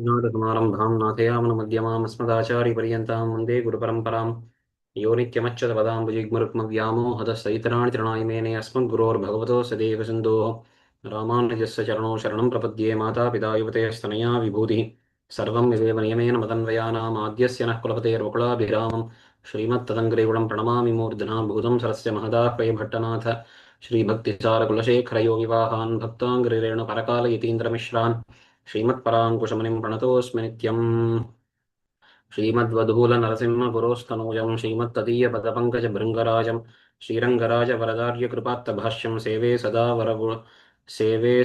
नारदमारम्भां नाथयामनमध्यमामस्मदाचार्यपर्यन्तां वन्दे गुरुपरम्परां यो नित्यमच्युतपदाम्बुजिग्मरुक्मव्यामोहतस्तैतराणि तृणाय मेने अस्मद्गुरोर्भगवतोऽस्य देवसिन्धोः रामानुजस्य चरणौ शरणं प्रपद्ये मातापिता युवतेस्तनया विभूतिः सर्वं यदेव नियमेन मदन्वयानाम् आद्यस्य नः कुलपतेर्वकुलाभिरामं श्रीमत्तदङ्ग्रेगुणं प्रणमामि मूर्धना भूतं सरस्य महदाह्वये भट्टनाथ श्रीभक्तिसारकुलशेखरयोगिवाहान् भक्ताङ्ग्रिरेणुपरकालयतीन्द्रमिश्रान् श्रीमत्पराङ्कुशमुनिं प्रणतोऽस्मि नित्यम् श्रीमद्वधूलनरसिंहपुरोस्तनूजं श्रीमत्तदीयपदपङ्कजभृङ्गराजं श्रीरङ्गराजवरदार्यकृपात्तभाष्यं सेवे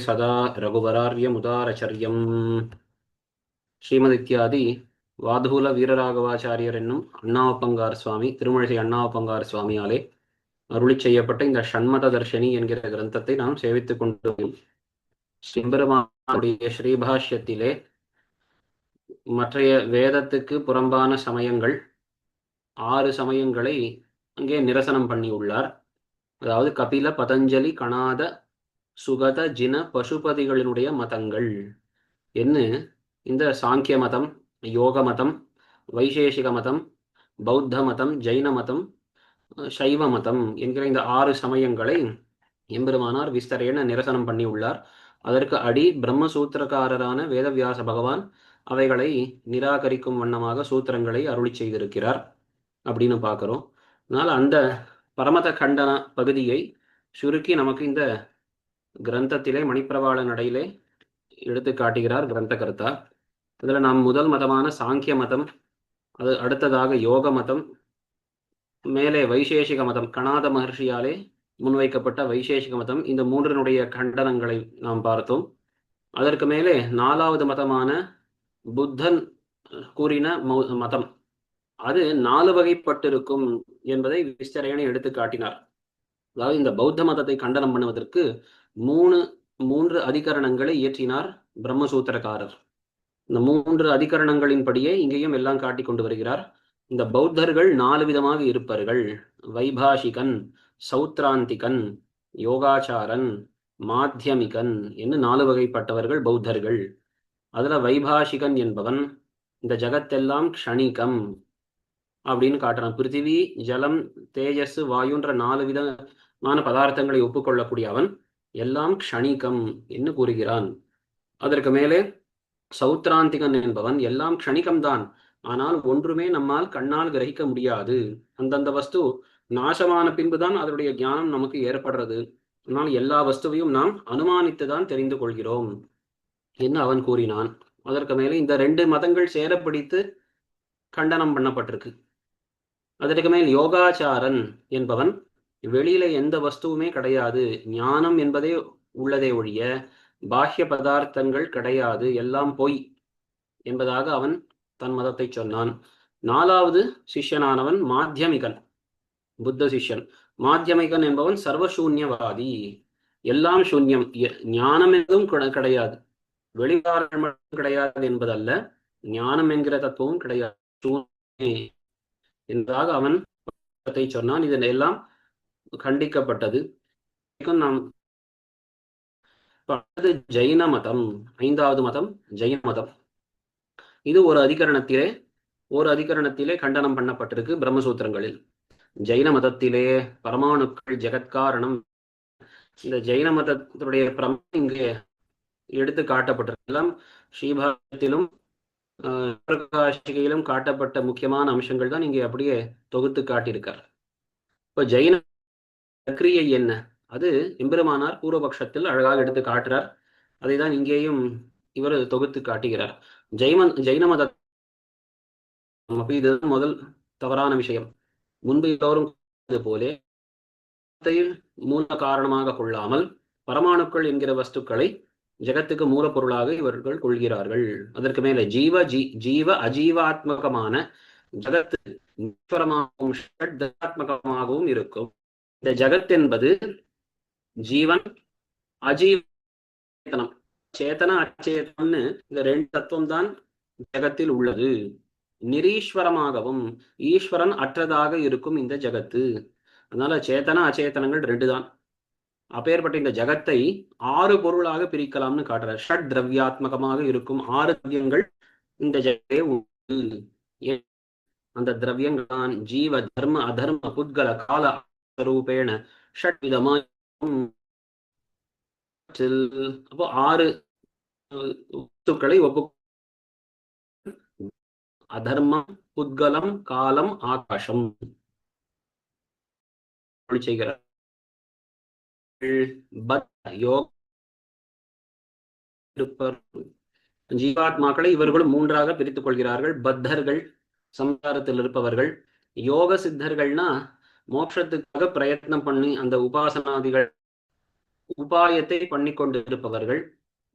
सदा रघुवरार्यमुदारचर्यम् ஸ்ரீமதித்யாதி வாதூல வீரராகவாச்சாரியர் என்னும் அண்ணாவப்பங்கார் சுவாமி திருமழிசை அண்ணாவப்பங்கார் சுவாமியாலே அருளி செய்யப்பட்ட இந்த ஷண்மத தர்ஷினி என்கிற கிரந்தத்தை நாம் சேவித்துக் கொண்டு சிம்பெருமானுடைய ஸ்ரீபாஷ்யத்திலே மற்றைய வேதத்துக்கு புறம்பான சமயங்கள் 6 சமயங்களை அங்கே நிரசனம் பண்ணி உள்ளார். அதாவது கபில பதஞ்சலி கணாத சுகத ஜின பசுபதிகளினுடைய மதங்கள் என்ன இந்த சாங்கிய மதம், யோக மதம், வைசேஷிக மதம், பௌத்த மதம், ஜைன மதம், சைவ மதம் என்கிற இந்த 6 சமயங்களை எம்பெருமானார் விஸ்தரேன நிரசனம் பண்ணி உள்ளார். அதற்கு அடி பிரம்மசூத்திரக்காரரான வேதவியாச பகவான் அவைகளை நிராகரிக்கும் வண்ணமாக சூத்திரங்களை அருளி செய்திருக்கிறார் அப்படின்னு பார்க்குறோம். அதனால் அந்த பரமத கண்டன பகுதியை சுருக்கி நமக்கு இந்த கிரந்தத்திலே மணிப்பிரவாள நடையிலே எடுத்து காட்டுகிறார் கிரந்த கர்த்தா. இதில் நாம் முதல் மதமான சாங்கிய மதம், அது அடுத்ததாக யோக மதம், மேலே வைசேஷிக மதம் கணாத மகர்ஷியாலே முன்வைக்கப்பட்ட வைசேஷிக மதம், இந்த மூன்றினுடைய கண்டனங்களை நாம் பார்த்தோம். அதற்கு மேலே 4வது மதமான புத்தன் கூறின மதம், அது 4 வகைப்பட்டிருக்கும் என்பதை விஸ்தரேன எடுத்து காட்டினார். அதாவது இந்த பௌத்த மதத்தை கண்டனம் பண்ணுவதற்கு 3 அதிகரணங்களை இயற்றினார் பிரம்மசூத்திரக்காரர். இந்த 3 அதிகரணங்களின்படியே இங்கேயும் எல்லாம் காட்டி கொண்டு வருகிறார். இந்த பௌத்தர்கள் 4 விதமாக இருப்பார்கள். வைபாஷிகன், சௌத்ராந்திகன், யோகாச்சாரன், மாத்தியமிகன் என்று 4 வகைப்பட்டவர்கள் பௌத்தர்கள். அதுல வைபாஷிகன் என்பவன் இந்த ஜகத்தெல்லாம் க்ஷணிகம் அப்படின்னு காட்டுறான். பிருத்திவி, ஜலம், தேஜஸ், வாயுன்ற 4 விதமான பதார்த்தங்களை ஒப்புக்கொள்ளக்கூடிய அவன் எல்லாம் க்ஷணிகம் என்று கூறுகிறான். அதற்கு மேலே சௌத்ராந்திகன் என்பவன் எல்லாம் க்ஷணிகம்தான், ஆனால் ஒன்றுமே நம்மால் கண்ணால் கிரகிக்க முடியாது. அந்தந்த வஸ்து நாசமான பின்புதான் அதனுடைய ஞானம் நமக்கு ஏற்படுறது. ஆனால் எல்லா வஸ்துவையும் நாம் அனுமானித்துதான் தெரிந்து கொள்கிறோம் என்று அவன் கூறினான். அதற்கு மேலே இந்த 2 மதங்கள் சேரப்பிடித்து கண்டனம் பண்ணப்பட்டிருக்கு. அதற்கு மேல் யோகாச்சாரன் என்பவன் வெளியில எந்த வஸ்துவுமே கிடையாது, ஞானம் என்பதே உள்ளதே ஒழிய பாஹ்ய பதார்த்தங்கள் கிடையாது, எல்லாம் பொய் என்பதாக அவன் தன் மதத்தை சொன்னான். 4வது சிஷ்யனானவன் மாத்தியமிகன், புத்த சிஷ்யன். மாத்தியமிகன் என்பவன் சர்வசூன்யவாதி, எல்லாம் சூன்யம், ஞானம் எதுவும் கிடையாது, வெளிவாரம் மட்டும் கிடையாது என்பதல்ல, ஞானம் என்கிற தத்துவம் கிடையாது என்பதாக அவன் சொன்னான். இதன் எல்லாம் கண்டிக்கப்பட்டது. நாம் ஜைன மதம், 5வது மதம் ஜைன மதம். இது ஒரு அதிகரணத்திலே கண்டனம் பண்ணப்பட்டிருக்கு பிரம்மசூத்திரங்களில். ஜைன மதத்திலே பரமாணுக்கள் ஜெகத்காரணம், இந்த ஜைன மதத்துடைய பிரமம் இங்கே எடுத்து காட்டப்பட்டிருக்கலாம். ஸ்ரீபாஷ்யத்திலும் பிரகாஷிகையிலும் காட்டப்பட்ட முக்கியமான அம்சங்கள் தான் இங்கே அப்படியே தொகுத்து காட்டியிருக்கார். இப்போ ஜைன பிரக்கிரியை என்ன, அது எம்பெருமானார் பூர்வபக்ஷத்தில் அழகாக எடுத்து காட்டுறார். அதை தான் இங்கேயும் இவர் தொகுத்து காட்டுகிறார். ஜைன மத இது முதல் தவறான விஷயம். முன்பு எல்லோரும் போலே மூல காரணமாக கொள்ளாமல் பரமாணுக்கள் என்கிற வஸ்துக்களை ஜெகத்துக்கு மூலப்பொருளாக இவர்கள் கொள்கிறார்கள். அதற்கு மேல ஜீவ அஜீவாத்மகமான ஜகத்து ஈஸ்வரமாகவும் இருக்கும். இந்த ஜகத் என்பது ஜீவன் அஜீவனம், சேத்தன அச்சேதனம்னு இந்த 2 தத்துவம் தான் ஜகத்தில் உள்ளது. நிரீஸ்வரமாகவும் ஈஸ்வரன் அற்றதாக இருக்கும் இந்த ஜகத்து. அதனால சேத்தன அச்சேதனங்கள் 2 தான். அப்பேற்பட்ட இந்த ஜகத்தை 6 பொருளாக பிரிக்கலாம்னு காட்டுறார். ஷட் திரவியாத்மகமாக இருக்கும் 6 திரவியங்கள் இந்த ஜெகத்தே அந்த திரவியங்களான் ஜீவ தர்ம அதர்ம புத்கல கால ரூபேண ஷட் விதமாய். அப்போ 6 வஸ்துக்களை அதர்மம், புத்கலம், காலம், ஆகாசம் செய்கிறார். ஜீவாத்மாக்களை இவர்களும் 3ஆக பிரித்துக் கொள்கிறார்கள். பத்தர்கள், சம்சாரத்தில் இருப்பவர்கள். யோக சித்தர்கள்னா மோட்சத்துக்காக பிரயத்னம் பண்ணி அந்த உபாசனாதிகள் உபாயத்தை பண்ணி கொண்டு இருப்பவர்கள்.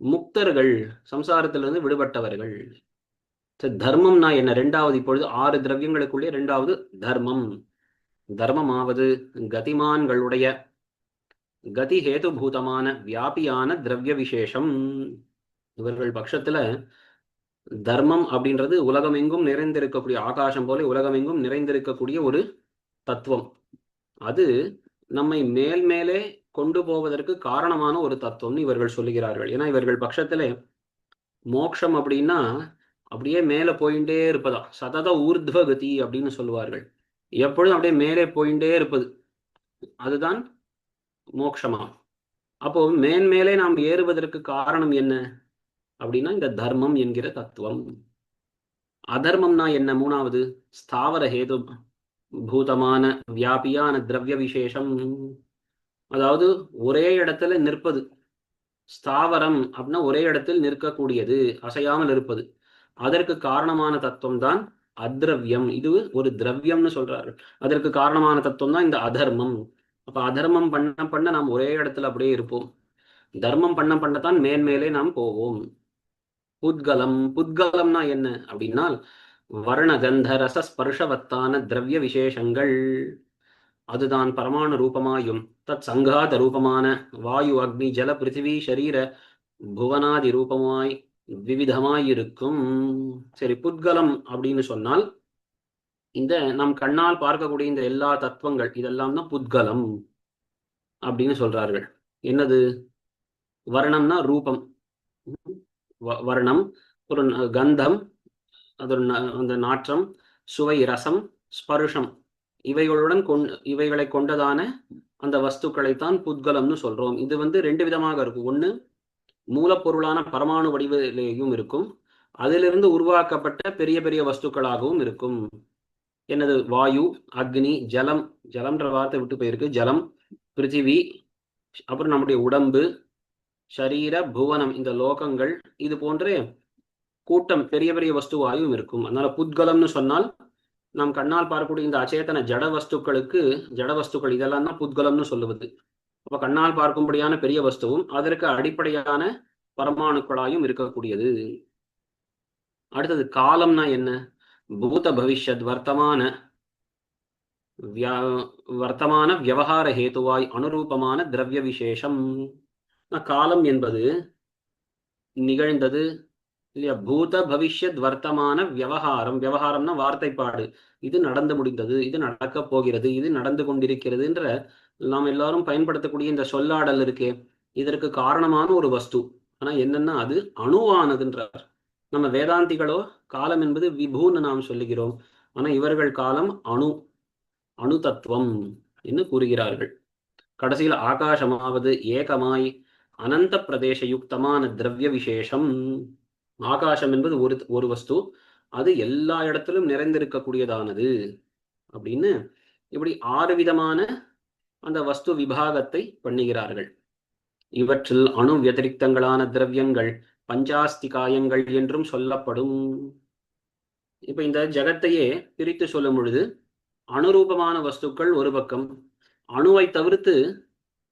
முக்தர்கள், சம்சாரத்திலிருந்து விடுபட்டவர்கள். தர்மம்னா என்ன? 2வது, இப்பொழுது 6 திரவியங்களுக்குள்ளே 2வது தர்மம். தர்மமாவது கதிமான்களுடைய கதி ஹேதுபூதமான வியாபியான திரவிய விசேஷம். இவர்கள் பட்சத்துல தர்மம் அப்படின்றது உலகமெங்கும் நிறைந்திருக்கக்கூடிய, ஆகாசம் போல உலகமெங்கும் நிறைந்திருக்கக்கூடிய ஒரு தத்துவம். அது நம்மை மேல் மேலே கொண்டு போவதற்கு காரணமான ஒரு தத்துவம்னு இவர்கள் சொல்லுகிறார்கள். ஏன்னா இவர்கள் பட்சத்துல மோட்சம் அப்படின்னா அப்படியே மேலே போயிட்டே இருப்பதா, சதத ஊர்த்வ கதி அப்படின்னு சொல்லுவார்கள். எப்பொழுதும் அப்படியே மேலே போயிட்டே இருப்பது, அதுதான் மோட்சமா. அப்போ மேன்மேலே நாம் ஏறுவதற்கு காரணம் என்ன அப்படின்னா இந்த தர்மம் என்கிற தத்துவம். அதர்மம்னா என்ன? 3வது, ஸ்தாவர ஹேது பூதமான வியாபியான திரவிய விசேஷம். அதாவது ஒரே இடத்துல நிற்பது. ஸ்தாவரம் அப்படின்னா ஒரே இடத்தில் நிற்கக்கூடியது, அசையாமல் இருப்பது. அதற்கு காரணமான தத்துவம் தான் அத்ரவியம். இது ஒரு திரவியம்னு சொல்றாரு. அதற்கு காரணமான தத்துவம் தான் இந்த அதர்மம். அப்ப அதர்மம் பண்ண பண்ண நாம் ஒரே இடத்துல அப்படியே இருப்போம். தர்மம் பண்ண பண்ணத்தான் மேன்மேலே நாம் போவோம். புத்கலம், புத்கலம்னா என்ன அப்படின்னா வர்ண கந்த ரச ஸ்பர்ஷவத்தான திரவிய விசேஷங்கள். அதுதான் பரமாணு ரூபமாயும் தத் சங்காத ரூபமான வாயு அக்னி ஜல பிருத்திவி ஷரீர புவனாதி ரூபமாய் விவிதமாயிருக்கும். சரி, புத்கலம் அப்படின்னு சொன்னால் இந்த நம் கண்ணால் பார்க்கக்கூடிய இந்த எல்லா தத்துவங்கள் இதெல்லாம் தான் புத்கலம் அப்படின்னு சொல்றார்கள். என்னது? வர்ணம்னா ரூபம், வர்ணம் ஒரு கந்தம், அது அந்த நாற்றம், சுவை, ரசம், ஸ்பர்ஷம், இவைகளை கொண்டதான அந்த வஸ்துக்களைத்தான் புத்கலம்னு சொல்றோம். இது 2 விதமாக இருக்கும். ஒன்று மூலப்பொருளான பரமாணு வடிவிலேயும் இருக்கும், அதிலிருந்து உருவாக்கப்பட்ட பெரிய பெரிய வஸ்துக்களாகவும் இருக்கும். என்னது? வாயு, அக்னி, ஜலம், ஜலம்ன்ற வார்த்தை விட்டு போயிருக்கு, ஜலம், பிருத்திவி, அப்புறம் நம்முடைய உடம்பு, ஷரீர, புவனம், இந்த லோகங்கள், இது போன்ற கூட்டம் பெரிய பெரிய வஸ்துவாயும் இருக்கும். அதனால புத்கலம்னு சொன்னால் நாம் கண்ணால் பார்க்கக்கூடிய இந்த அச்சேதன ஜட வஸ்துக்கள் இதெல்லாம் தான் புத்கலம்னு சொல்லுவது. அப்ப கண்ணால் பார்க்கும்படியான பெரிய வஸ்துவும் அதற்கு அடிப்படையான பரமாணுக்களாயும் இருக்கக்கூடியது. அடுத்தது காலம்னா என்ன? பூத பவிஷ்யத் வர்த்தமான வியவகார ஹேதுவாய் அனுரூபமான திரவிய விசேஷம். காலம் என்பது நிகழ்ந்தது இல்லையா? பூத பவிஷ்யத் வர்த்தமான வியவகாரம். வியவகாரம்னா வார்த்தைப்பாடு. இது நடந்து முடிந்தது, இது நடக்கப் போகிறது, இது நடந்து கொண்டிருக்கிறதுன்ற நாம் எல்லாரும் பயன்படுத்தக்கூடிய இந்த சொல்லாடல் இருக்கே, இதற்கு காரணமான ஒரு வஸ்து. ஆனா என்னன்னா அது அணுவானதுன்றார். நம்ம வேதாந்திகளோ காலம் என்பது விபூன்னு நாம் சொல்லுகிறோம். ஆனா இவர்கள் காலம் அணு தத்துவம் என்று கூறுகிறார்கள். கடைசியில் ஆகாசமாவது ஏகமாய் அனந்த பிரதேச யுக்தமான திரவிய விசேஷம். ஆகாசம் என்பது ஒரு வஸ்து, அது எல்லா இடத்திலும் நிறைந்திருக்கக்கூடியதானது அப்படின்னு இப்படி 6 விதமான அந்த வஸ்து விபாகத்தை பண்ணுகிறார்கள். இவற்றில் அணு வியதிரிக்தங்களான திரவியங்கள் பஞ்சாஸ்திகாயங்கள் என்றும் சொல்லப்படும். இப்ப இந்த ஜகத்தையே பிரித்து சொல்லும் பொழுது அணுரூபமான வஸ்துக்கள் ஒரு பக்கம், அணுவை தவிர்த்து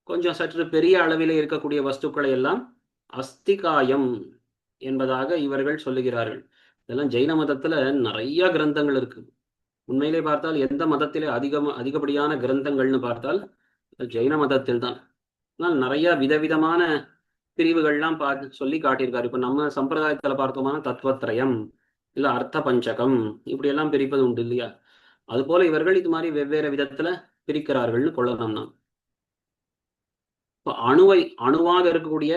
கொஞ்சம் சற்று பெரிய அளவிலே இருக்கக்கூடிய வஸ்துக்களை எல்லாம் அஸ்திகாயம் என்பதாக இவர்கள் சொல்லுகிறார்கள். இதெல்லாம் ஜெயின மதத்துல நிறைய கிரந்தங்கள் இருக்கு. உண்மையிலே பார்த்தால் எந்த மதத்திலே அதிகப்படியான கிரந்தங்கள்னு பார்த்தால் ஜெயின மதத்தில் தான். ஆனால் நிறைய விதவிதமான பிரிவுகள்லாம் சொல்லி காட்டியிருக்காரு. இப்ப நம்ம சம்பிரதாயத்துல பார்த்தோம்னா தத்துவத்ரயம் இல்ல அர்த்த பஞ்சகம் இப்படி எல்லாம் பிரிப்பது உண்டு இல்லையா? அது போல இவர்கள் இது மாதிரி வெவ்வேறு விதத்துல பிரிக்கிறார்கள்னு கொள்ளலாம். நாம் அணுவாக இருக்கக்கூடிய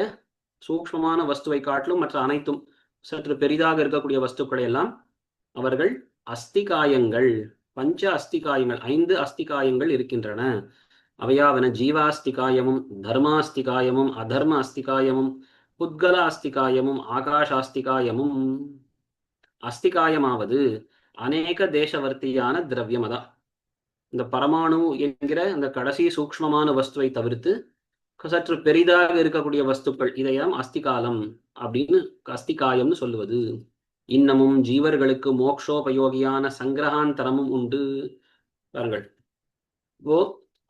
சூக்ஷ்மமான வஸ்துவை காட்டிலும் மற்ற அனைத்தும் சற்று பெரிதாக இருக்கக்கூடிய வஸ்துக்களை எல்லாம் அவர்கள் அஸ்திகாயங்கள், பஞ்ச அஸ்திகாயங்கள், 5 அஸ்திகாயங்கள் இருக்கின்றன. அவையாவன ஜீவாஸ்திகாயமும், தர்மாஸ்திகாயமும், அதர்ம அஸ்திகாயமும், புத்கல அஸ்திகாயமும், ஆகாஷாஸ்திகாயமும். அஸ்திகாயமாவது அநேக தேசவர்த்தியான திரவியம். அதான் இந்த பரமாணு என்கிற அந்த கடைசி சூக்ஷ்மமான வஸ்துவை தவிர்த்து சற்று பெரிதாக இருக்கக்கூடிய வஸ்துக்கள், இதையெல்லாம் அஸ்திகாலம் அப்படின்னு, அஸ்திகாயம்னு சொல்லுவது. இன்னமும் ஜீவர்களுக்கு மோக்ஷோபயோகியான சங்கிரகாந்தரமும் உண்டு. பாருங்கள், ஓ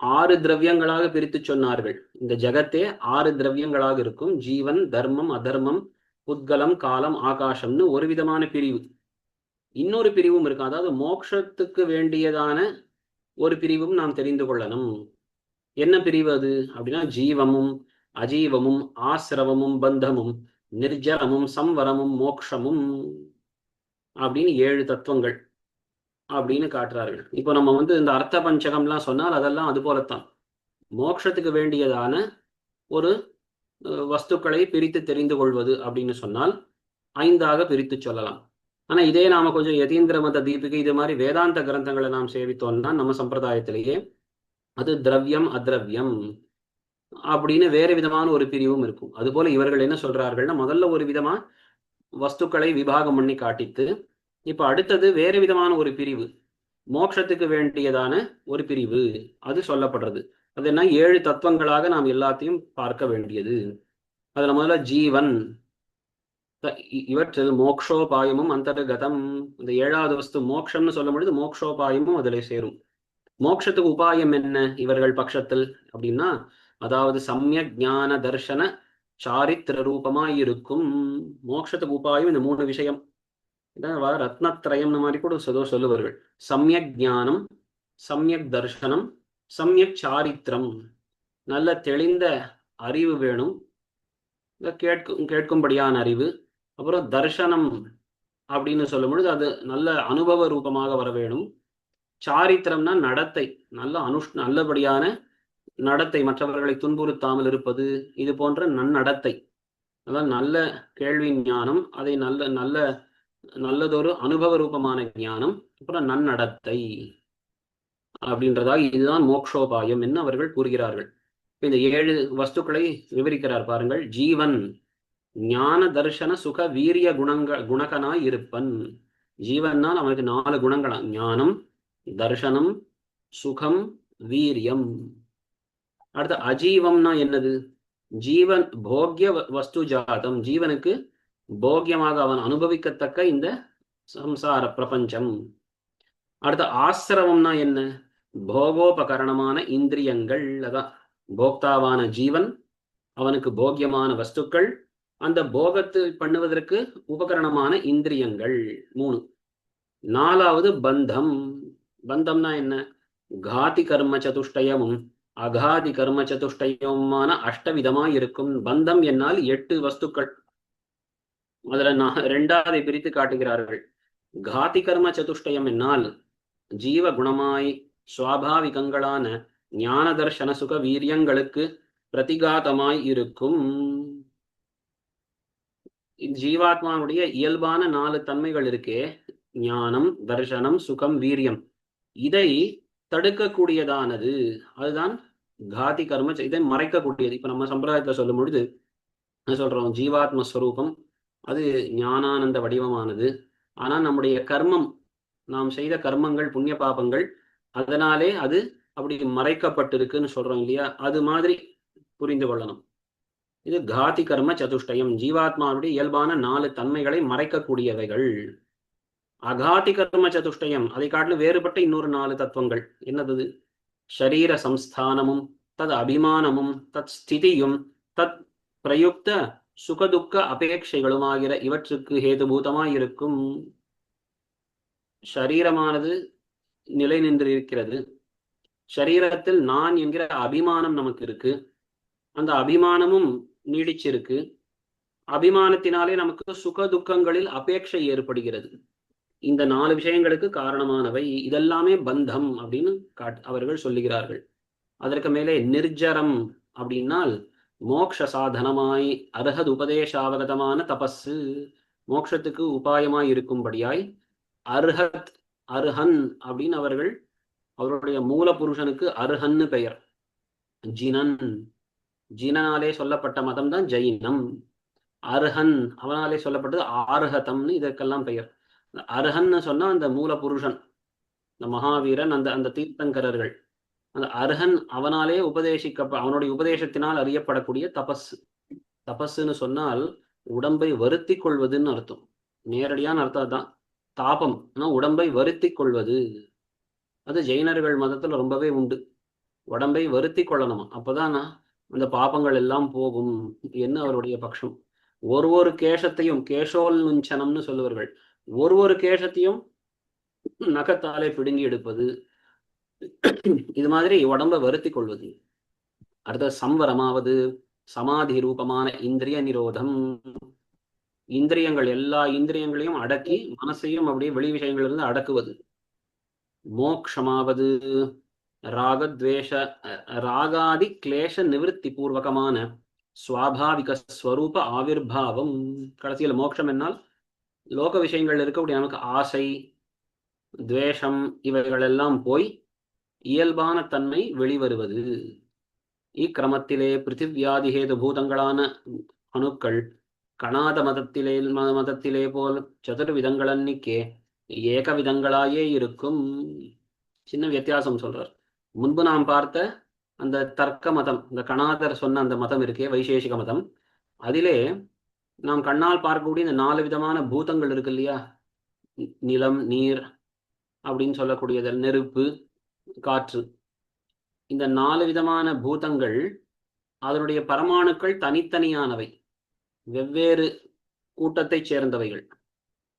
6 திரவியங்களாக பிரித்து சொன்னார்கள். இந்த ஜகத்தே 6 திரவியங்களாக இருக்கும். ஜீவன், தர்மம், அதர்மம், புத்கலம், காலம், ஆகாசம்னு ஒரு விதமான பிரிவு. இன்னொரு பிரிவும் இருக்கு. அதாவது மோட்சத்துக்கு வேண்டியதான ஒரு பிரிவும் நாம் தெரிந்து கொள்ளணும். என்ன பிரிவு அது அப்படின்னா, ஜீவமும் அஜீவமும் ஆசிரவமும் பந்தமும் நிர்ஜரமும் சம்வரமும் மோக்ஷமும் அப்படின்னு 7 தத்துவங்கள் அப்படின்னு காட்டுறார்கள். இப்போ நம்ம இந்த அர்த்த பஞ்சகம்லாம் சொன்னால் அதெல்லாம் அது போலத்தான். மோட்சத்துக்கு வேண்டியதான ஒரு வஸ்துக்களை பிரித்து தெரிந்து கொள்வது அப்படின்னு சொன்னால் 5ஆக பிரித்து சொல்லலாம். ஆனா இதே நாம கொஞ்சம் யதீந்திர மத தீபிகை இது மாதிரி வேதாந்த கிரந்தங்களை நாம் சேவித்தோம்னா நம்ம சம்பிரதாயத்திலேயே அது திரவியம் அத்ரவியம் அப்படின்னு வேறு விதமான ஒரு பிரிவும் இருக்கும். அதுபோல இவர்கள் என்ன சொல்றார்கள்னா, முதல்ல ஒரு விதமா வஸ்துக்களை விபாகம் பண்ணி காட்டித்து, இப்ப அடுத்தது வேறு விதமான ஒரு பிரிவு, மோட்சத்துக்கு வேண்டியதான ஒரு பிரிவு அது சொல்லப்படுறது. அது என்ன, 7 தத்துவங்களாக நாம் எல்லாத்தையும் பார்க்க வேண்டியது. அதுல முதல்ல ஜீவன், இவற்றில் மோக்ஷோபாயமும் அந்தர்கதம். இந்த 7வது வஸ்து மோக்ஷம்னு சொல்லும் பொழுது மோக்ஷோபாயமும் அதில் சேரும். மோட்சத்துக்கு உபாயம் என்ன இவர்கள் பட்சத்தில் அப்படின்னா, அதாவது சமயக் ஞான தர்ஷன சாரித்திர ரூபமாயிருக்கும். மோட்சத்துக்கு உபாயம் இந்த 3 விஷயம். ரத்னத்ரயம் மாதிரி கூட சொல்லுவார்கள். சமயக் ஞானம், சமயக் தர்ஷனம், சமயக் சாரித்திரம். நல்ல தெளிந்த அறிவு வேணும், கேட்கும்படியான அறிவு. அப்புறம் தர்ஷனம் அப்படின்னு சொல்லும் பொழுது அது நல்ல அனுபவ ரூபமாக வர வேணும். சாரித்திரம்னா நடத்தை, நல்லபடியான நடத்தை, மற்றவர்களை துன்புறுத்தாமல் இருப்பது, இது போன்ற நன்னடத்தை. அதான் நல்ல கேள்வி ஞானம், அதை நல்லதொரு அனுபவ ரூபமான ஞானம், அப்புறம் நன்னடத்தை அப்படின்றதாக இதுதான் மோக்ஷோபாயம் என்று அவர்கள் கூறுகிறார்கள். இந்த 7 வஸ்துக்களை விவரிக்கிறார் பாருங்கள். ஜீவன் ஞான தர்ஷன சுக வீரிய குணகனாய் இருப்பன். ஜீவன்னால் அவனுக்கு 4 குணங்களா, ஞானம், தர்ஷனம், சுகம், வீரியம். அடுத்து அஜீவம்னா என்னது? ஜீவன் போக்கிய வஸ்து ஜாதம், ஜீவனுக்கு போக்கியமாக அவன் அனுபவிக்கத்தக்க இந்த சம்சார பிரபஞ்சம். அடுத்து ஆசிரவம்னா என்ன? போகோபகரணமான இந்திரியங்கள். அதான் போக்தாவான ஜீவன், அவனுக்கு போக்கியமான வஸ்துக்கள், அந்த போகத்தை பண்ணுவதற்கு உபகரணமான இந்திரியங்கள் 3. 4வது பந்தம். பந்தம்னா என்ன? காதி கர்ம சதுஷ்டயமும் அகாதி கர்ம சதுஷ்டயமான அஷ்டவிதமாய் இருக்கும். பந்தம் என்னால் 8 வஸ்துக்கள். அதுல 2ஆவதை பிரித்து காட்டுகிறார்கள். காதி கர்ம சதுஷ்டயம் என்னால் ஜீவ குணமாய் சுவாபாவிகங்களான ஞான தர்ஷன சுக வீரியங்களுக்கு பிரதிகாதமாய் இருக்கும். ஜீவாத்மாவுடைய இயல்பான 4 தன்மைகள் இருக்கே, ஞானம், தர்ஷனம், சுகம், வீரியம், இதை தடுக்கக்கூடியதானது. அதுதான் காதி கர்ம. இதை மறைக்கக்கூடியது. இப்ப நம்ம சம்பிரதாயத்துல சொல்லும் பொழுது சொல்றோம், ஜீவாத்மஸ்வரூபம் அது ஞானானந்த வடிவமானது. ஆனா நம்முடைய கர்மம், நாம் செய்த கர்மங்கள், புண்ணிய பாபங்கள், அதனாலே அது அப்படி மறைக்கப்பட்டிருக்குன்னு சொல்றோம் இல்லையா? அது மாதிரி புரிந்து கொள்ளணும். இது காதி கர்ம சதுஷ்டயம், ஜீவாத்மாவுடைய இயல்பான 4 தன்மைகளை மறைக்கக்கூடியவைகள். அகாதி கர்ம சதுஷ்டயம், அதை காட்டிலும் வேறுபட்ட இன்னொரு 4 தத்துவங்கள். என்னது? ஷரீர சம்ஸ்தானமும் தத் அபிமானமும் தத் ஸ்திதியும் தத் பிரயுக்த சுகதுக்க அபேட்சைகளுமாகிற இவற்றுக்கு ஹேதுபூதமாயிருக்கும். ஷரீரமானது நிலை நின்றிருக்கிறது. ஷரீரத்தில் நான் என்கிற அபிமானம் நமக்கு இருக்கு. அந்த அபிமானமும் நீடிச்சிருக்கு. அபிமானத்தினாலே நமக்கு சுக துக்கங்களில் அபேட்சை ஏற்படுகிறது. இந்த 4 விஷயங்களுக்கு காரணமானவை. இதெல்லாமே பந்தம் அப்படின்னு அவர்கள் சொல்லுகிறார்கள். அதற்கு மேலே நிர்ஜரம் அப்படின்னால் மோக்ஷ சாதனமாய் அர்ஹது உபதேசாவகதமான தபஸு. மோட்சத்துக்கு உபாயமாய் இருக்கும்படியாய் அர்ஹத் அர்ஹன் அப்படின்னு அவருடைய மூல புருஷனுக்கு அர்ஹன்னு பெயர். ஜினன், ஜினனாலே சொல்லப்பட்ட மதம் தான் ஜெயினம். அர்ஹன் அவனாலே சொல்லப்பட்டது ஆர்ஹதம்னு இதற்கெல்லாம் பெயர். அர்ஹன்னு சொன்னா அந்த மூல புருஷன், இந்த மகாவீரன், அந்த அந்த தீர்த்தங்கரர்கள், அந்த அர்ஹன் அவனாலே அவனுடைய உபதேசத்தினால் அறியப்படக்கூடிய தபஸ். தபஸ்ன்னு சொன்னால் உடம்பை வருத்தி கொள்வதுன்னு அர்த்தம். நேரடியான அர்த்தம் தான் தாபம். உடம்பை வருத்தி கொள்வது. அது ஜெயினர்கள் மதத்துல ரொம்பவே உண்டு. உடம்பை வருத்தி கொள்ளணுமா, அப்பதான் அந்த பாபங்கள் எல்லாம் போகும் என்ன அவருடைய பட்சம். ஒரு கேசத்தையும் கேசோல் நுஞ்சனம்னு சொல்லுவார்கள். ஒரு கேசத்தையும் நகத்தாலே பிடுங்கி எடுப்பது, இது மாதிரி உடம்பை வருத்தி கொள்வது. அடுத்த சம்வரமாவது சமாதி ரூபமான இந்திரிய நிரோதம். இந்திரியங்கள் எல்லா இந்திரியங்களையும் அடக்கி மனசையும் அப்படியே வெளி விஷயங்களிலிருந்து அடக்குவது. மோக்ஷமாவது ராகத்வேஷ ராகாதி கிளேஷ நிவர்த்தி பூர்வகமான சுவாபாவிக ஸ்வரூப ஆவிர்பாவம். கடைசியில் மோட்சம் என்னால் லோக விஷயங்கள் இருக்கக்கூடிய நமக்கு ஆசை துவேஷம் இவைகள் எல்லாம் போய் இயல்பான தன்மை வெளிவருவது. இக்கிரமத்திலே பிருத்திவியாதிஹேது பூதங்களான அணுக்கள் கணாத மதத்திலே போல் சதுர்விதங்களன்னிக்கே ஏக விதங்களாயே இருக்கும். சின்ன வித்தியாசம் சொல்றார். முன்பு நாம் பார்த்த அந்த தர்க்க மதம், இந்த கணாதர் சொன்ன அந்த மதம் இருக்கே, வைசேஷிக மதம், அதிலே நாம் கண்ணால் பார்க்கக்கூடிய இந்த 4 விதமான பூதங்கள் இருக்கு இல்லையா, நிலம் நீர் அப்படின்னு சொல்லக்கூடியது, நெருப்பு காற்று, இந்த 4 விதமான பூதங்கள் அதனுடைய பரமாணுக்கள் தனித்தனியானவை, வெவ்வேறு கூட்டத்தை சேர்ந்தவைகள்.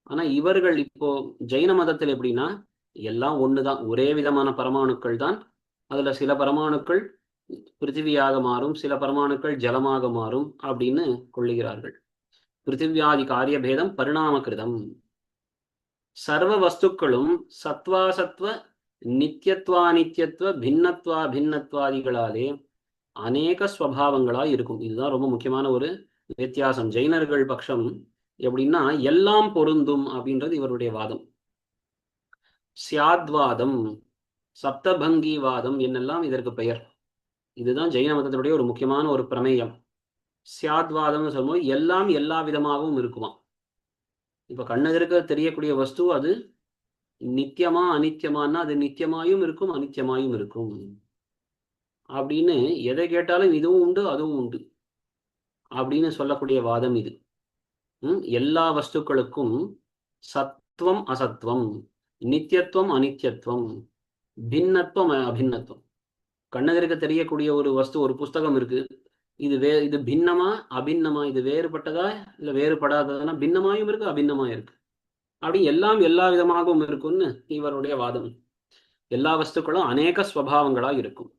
ஆனா இவர்கள் இப்போ ஜெயின மதத்தில் எப்படின்னா எல்லாம் ஒண்ணுதான், ஒரே விதமான பரமாணுக்கள் தான். அதுல சில பரமாணுக்கள் பிருத்திவியாக மாறும், சில பரமாணுக்கள் ஜலமாக மாறும் அப்படின்னு கொள்ளுகிறார்கள். பிருத்திவியாதி காரிய பேதம் பரிணாமகிருதம். சர்வ வஸ்துக்களும் சத்வாசத்வ நித்தியத்வானித்தியத்துவ பின்னத்வாதிகளாலே அநேக ஸ்வபாவங்களாய் இருக்கும். இதுதான் ரொம்ப முக்கியமான ஒரு வித்தியாசம். ஜெயினர்கள் பட்சம் எப்படின்னா எல்லாம் பொருந்தும் அப்படின்றது இவருடைய வாதம். சியாத்வாதம் சப்தபங்கிவாதம் என்னெல்லாம் இதற்கு பெயர். இதுதான் ஜெயின மதத்தினுடைய ஒரு முக்கியமான ஒரு பிரமேயம். சியாத்வாதம்னு சொல்லும்போது எல்லாம் எல்லா விதமாகவும் இருக்குமா. இப்ப கண்ணெதிர்க்க தெரியக்கூடிய வஸ்து அது நித்தியமா அனித்தியமானா அது நித்தியமாயும் இருக்கும் அனித்தியமாயும் இருக்கும் அப்படின்னு எதை கேட்டாலும் இதுவும் உண்டு அதுவும் உண்டு அப்படின்னு சொல்லக்கூடிய வாதம் இது. எல்லா வஸ்துக்களுக்கும் சத்துவம் அசத்துவம், நித்தியத்துவம் அனித்தியத்துவம், பின்னத்துவம் அபின்னத்துவம். கண்ணெதிர்க்க தெரியக்கூடிய ஒரு வஸ்து, ஒரு புஸ்தகம் இருக்கு, இது பின்னமா அபின்னமா, இது வேறுபட்டதா இல்ல வேறுபடாததுன்னா பின்னமாயும் இருக்கு அபின்னமாயும் இருக்கு. அப்படி எல்லாம் எல்லா விதமாகவும் இருக்கும்னு இவருடைய வாதம். எல்லா வஸ்துக்களும் அநேக ஸ்வபாவங்களா இருக்கும்.